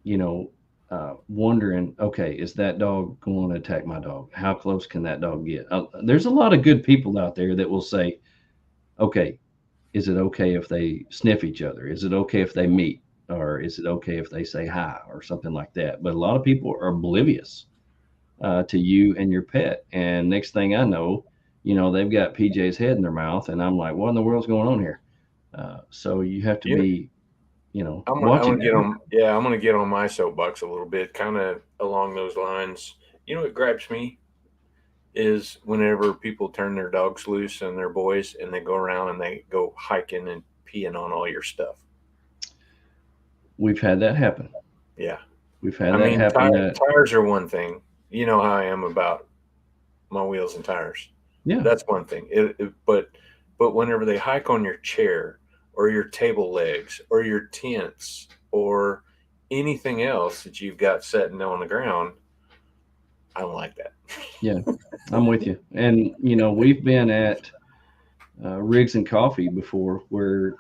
B: you know, wondering, okay, is that dog going to attack my dog? How close can that dog get? There's a lot of good people out there that will say, okay, is it okay if they sniff each other? Is it okay if they meet? Or is it okay if they say hi or something like that? But a lot of people are oblivious to you and your pet. And next thing I know, they've got PJ's head in their mouth. And I'm like, what in the world's going on here? So you have to
A: You
B: be,
A: I'm
B: watching
A: gonna get
B: everything.
A: on. Yeah, I'm gonna get on my soapbox a little bit, kind of along those lines. What grabs me is whenever people turn their dogs loose and their boys, and they go around and they go hiking and peeing on all your stuff.
B: We've had that happen.
A: Yeah,
B: We've had
A: I
B: that
A: mean,
B: happen. That
A: tires are one thing. You know how I am about my wheels and tires.
B: Yeah,
A: That's one thing. But whenever they hike on your chair or your table legs or your tents or anything else that you've got sitting on the ground, I don't like that.
B: yeah, I'm with you. And we've been at Rigs and Coffee before, where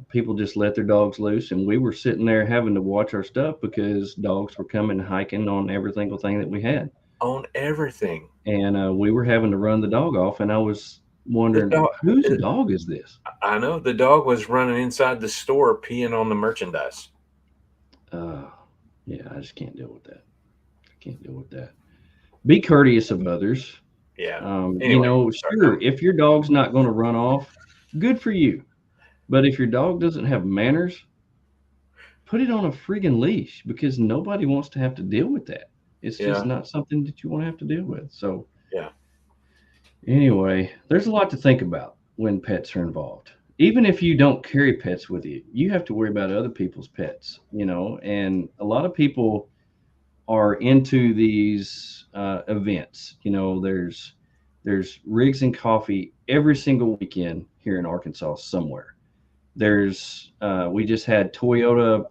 B: people just let their dogs loose, and we were sitting there having to watch our stuff because dogs were coming hiking on every single thing that we had,
A: On everything.
B: and we were having to run the dog off. And I was
A: The
B: wondering,
A: dog,
B: whose dog is this?
A: I know the dog was running inside the store peeing on the merchandise.
B: Uh, yeah, I just can't deal with that. I can't deal with that. Be courteous of others.
A: Yeah. Anyway, sorry.
B: Sure, if your dog's not going to run off, good for you. But if your dog doesn't have manners, put it on a friggin' leash, because nobody wants to have to deal with that. It's just
A: Yeah.
B: not something that you want to have to deal with. So,
A: Yeah.
B: anyway, there's a lot to think about when pets are involved. Even if you don't carry pets with you, you have to worry about other people's pets, and a lot of people are into these events. There's Rigs and Coffee every single weekend here in Arkansas somewhere. There's we just had Toyota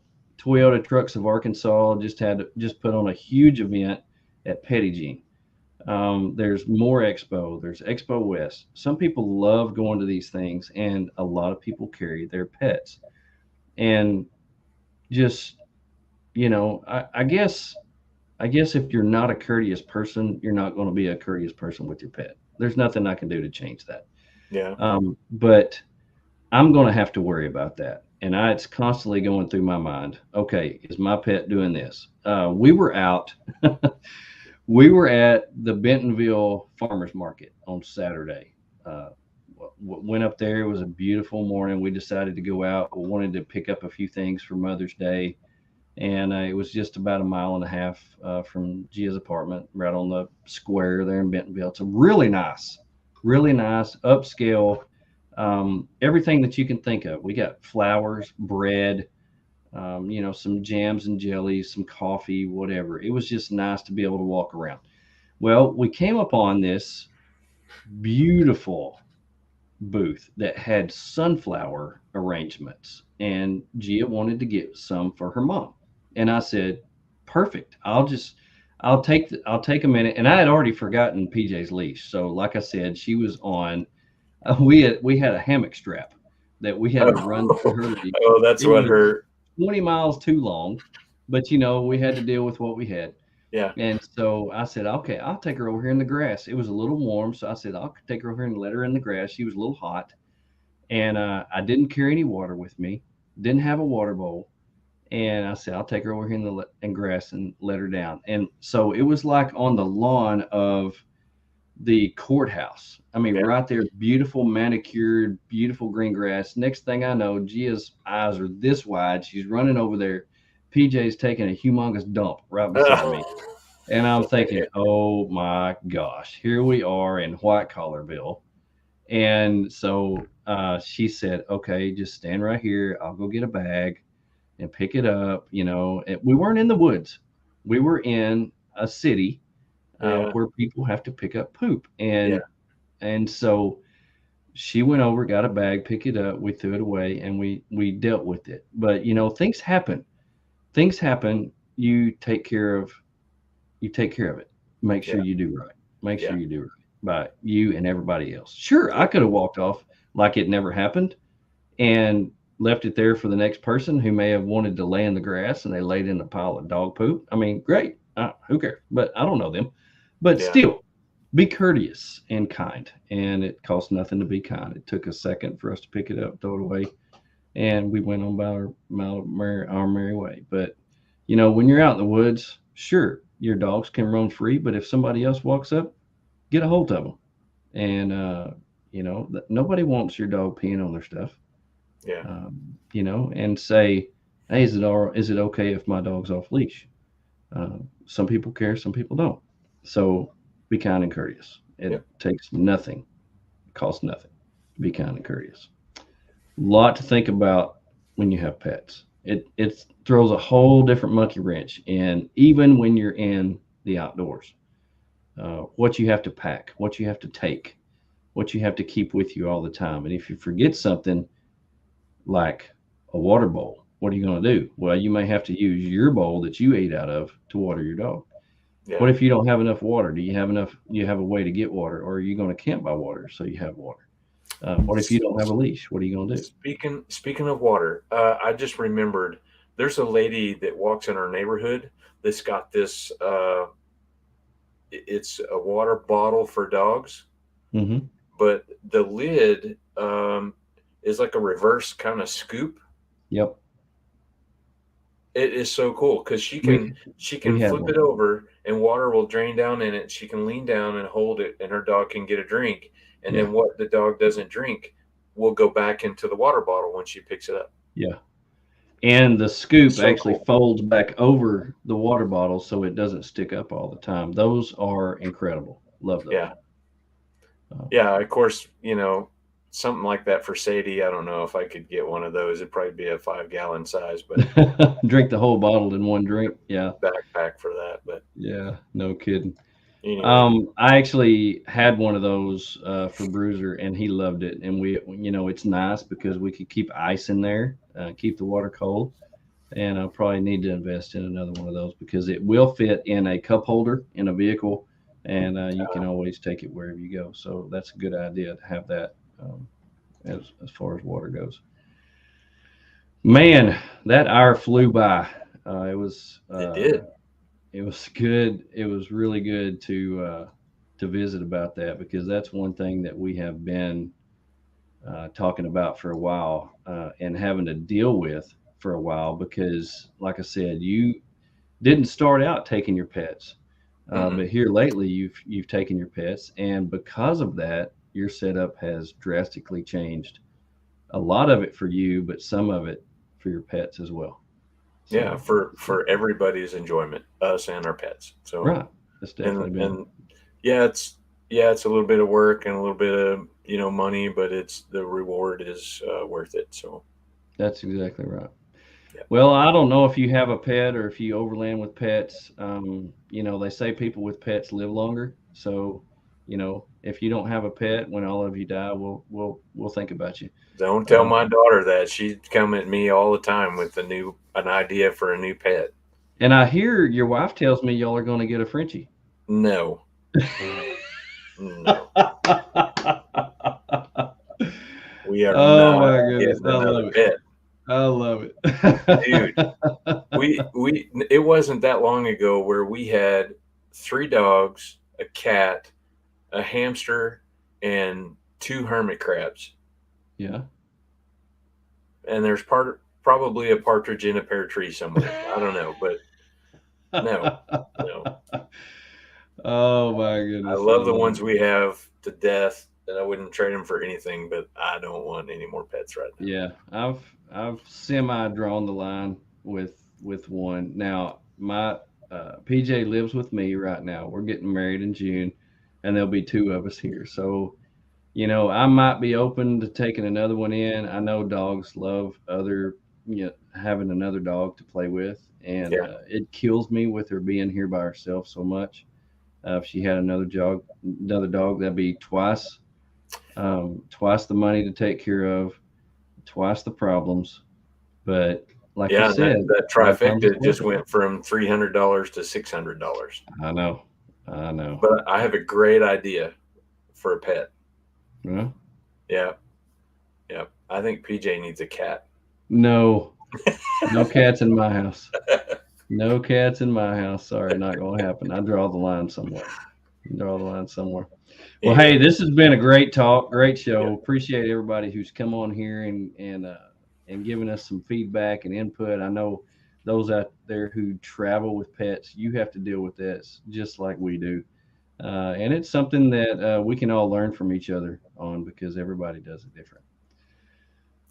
B: Trucks of Arkansas just put on a huge event at Petit Jean. There's more Expo. There's Expo West. Some people love going to these things, and a lot of people carry their pets. And just I guess if you're not a courteous person, you're not going to be a courteous person with your pet. There's nothing I can do to change that.
A: Yeah.
B: But I'm going to have to worry about that. And it's constantly going through my mind. Okay, is my pet doing this? We were out. We were at the Bentonville Farmers Market on Saturday. Uh, went up there. It was a beautiful morning. We decided to go out. We wanted to pick up a few things for Mother's Day, and it was just about a mile and a half from Gia's apartment, right on the square there in Bentonville. It's a really nice upscale everything that you can think of. We got flowers, bread, some jams and jellies, some coffee, whatever. It was just nice to be able to walk around. Well, we came upon this beautiful booth that had sunflower arrangements, and Gia wanted to get some for her mom. And I said, "Perfect. I'll take a minute." And I had already forgotten PJ's leash. So like I said, she was on we had a hammock strap that we had to run through
A: Oh,
B: her leash.
A: oh, that's
B: It
A: what
B: was
A: her.
B: 20 miles too long, but we had to deal with what we had.
A: Yeah,
B: And so I said, okay, I'll take her over here in the grass. It was a little warm, so I said, I'll take her over here and let her in the grass. She was a little hot, and I didn't carry any water with me, didn't have a water bowl, and I said, I'll take her over here in in grass and let her down. And so it was like on the lawn of the courthouse. I mean,
A: yeah.
B: right there, beautiful manicured, beautiful green grass. Next thing I know, Gia's eyes are this wide. She's running over there. PJ's taking a humongous dump right beside me. And I'm thinking, oh my gosh, here we are in White Collarville. And so she said, okay, just stand right here. I'll go get a bag and pick it up. And we weren't in the woods, we were in a city
A: Yeah,
B: where people have to pick up poop.
A: yeah,
B: And so she went over, got a bag, picked it up, we threw it away, and we dealt with it. But things happen. Things happen. You take care of it. Make
A: yeah,
B: sure you do right. Make
A: yeah,
B: sure you do right by you and everybody else. Sure, I
A: yeah,
B: could have walked off like it never happened and left it there for the next person who may have wanted to lay in the grass and they laid in a pile of dog poop. I mean, great. Who cares? But I don't know them. But
A: yeah,
B: still, be courteous and kind. And it costs nothing to be kind. It took a second for us to pick it up, throw it away, and we went on by our merry way. But when you're out in the woods, sure, your dogs can roam free, but if somebody else walks up, get a hold of them. And nobody wants your dog peeing on their stuff.
A: yeah,
B: And say, hey, is it okay if my dog's off leash? Some people care, some people don't. So be kind and courteous. It
A: yeah,
B: takes nothing, costs nothing. Be kind and courteous. Lot to think about when you have pets. It throws a whole different monkey wrench in, even when you're in the outdoors. What you have to pack, what you have to take, what you have to keep with you all the time. And if you forget something like a water bowl, what are you going to do? Well, you may have to use your bowl that you ate out of to water your dog.
A: yeah.
B: What if you don't have enough water? Do you have enough? You have a way to get water, or are you going to camp by water so you have water? What if you don't have a leash? What are you going to do?
A: Speaking of water, I just remembered there's a lady that walks in our neighborhood that's got this. It's a water bottle for dogs,
B: Hmm.
A: but the lid is like a reverse kind of scoop.
B: Yep.
A: It is so cool because
B: We
A: she
B: we
A: can
B: had
A: flip
B: one.
A: it over and water will drain down in it. She can lean down and hold it, and her dog can get a drink. And
B: Yeah.
A: then what the dog doesn't drink will go back into the water bottle when she picks it up.
B: Yeah. And the scoop
A: So
B: actually
A: cool.
B: folds back over the water bottle so it doesn't stick up all the time. Those are incredible. Love those.
A: Yeah,
B: Uh,
A: yeah. Of course, something like that for Sadie. I don't know if I could get one of those. It'd probably be a 5 gallon size, but
B: drink the whole bottle in one drink. Yeah.
A: backpack for that. But
B: Yeah. No kidding.
A: anyway,
B: I actually had one of those for Bruiser, and he loved it. And it's nice because we could keep ice in there, keep the water cold. And I'll probably need to invest in another one of those because it will fit in a cup holder in a vehicle, and you can always take it wherever you go. So that's a good idea to have that as far as water goes. Man, that hour flew by. Uh, it was
A: it
B: uh,
A: did.
B: it was good. It was really good to visit about that because that's one thing that we have been talking about for a while and having to deal with for a while because, like I said, you didn't start out taking your pets,
A: Mm-mm.
B: but here lately you've taken your pets, and because of that, your setup has drastically changed. A lot of it for you, but some of it for your pets as well.
A: Yeah,
B: So,
A: for everybody's enjoyment, us and our pets. So
B: right, that's
A: and
B: definitely been
A: and yeah, it's a little bit of work and a little bit of money, but it's the reward is worth it. So
B: That's exactly right.
A: yeah,
B: Well, I don't know if you have a pet or if you overland with pets. They say people with pets live longer. So, if you don't have a pet, when all of you die, we'll think about you.
A: don't tell
B: Uh,
A: my daughter that. She'd come at me all the time with an idea for a new pet.
B: and I hear your wife tells me y'all are going to get a Frenchie.
A: No, no, we are
B: Oh
A: not
B: my goodness,
A: getting
B: I
A: another
B: love it.
A: pet,
B: I love
A: dude.
B: it.
A: We it wasn't that long ago where we had 3 dogs, a cat, a hamster, and 2 hermit crabs.
B: Yeah.
A: And there's probably a partridge in a pear tree somewhere. I don't know, but no, no.
B: Oh my
A: I
B: goodness, I
A: love the
B: love
A: ones
B: it.
A: we have to death, and I wouldn't trade them for anything. But I don't want any more pets right now.
B: Yeah, I've semi drawn the line with one. Now my PJ lives with me right now. We're getting married in June, and there'll be two of us here. So I might be open to taking another one in. I know dogs love having another dog to play with, and
A: Yeah,
B: it kills me with her being here by herself so much. If she had another dog, that'd be twice the money to take care of, twice the problems. But like you
A: yeah. And
B: said,
A: that
B: sometimes it's
A: trifecta
B: worth
A: just
B: it.
A: went from $300 to $600.
B: I know. I know.
A: But I have a great idea for a pet.
B: Well,
A: Yeah, yeah. I think PJ needs a cat.
B: no, no cats in my house. No cats in my house. Sorry, not going to happen. I draw the line somewhere. Draw the line somewhere. Well,
A: Anyway,
B: hey, this has been a great talk, great
A: yeah,
B: show. Appreciate everybody who's come on here and giving us some feedback and input. I know those out there who travel with pets, you have to deal with this just like we do, and it's something that we can all learn from each other on because everybody does it different.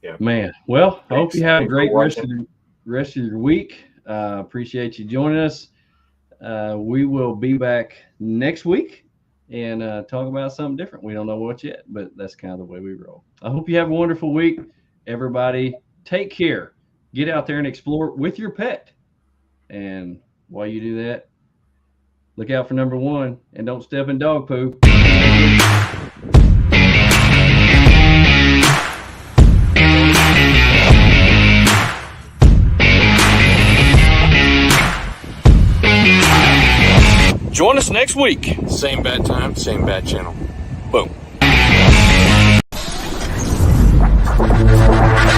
A: yeah.
B: Man, well, I hope you have a
A: Thanks for
B: great
A: watching.
B: rest of your week. Appreciate you joining us. We will be back next week and talk about something different. We don't know what yet, but that's kind of the way we roll. I hope you have a wonderful week. Everybody, take care. Get out there and explore with your pet. And while you do that, look out for number one and don't step in dog poo.
C: Join us next week.
A: Same bad time, same bad channel. Boom.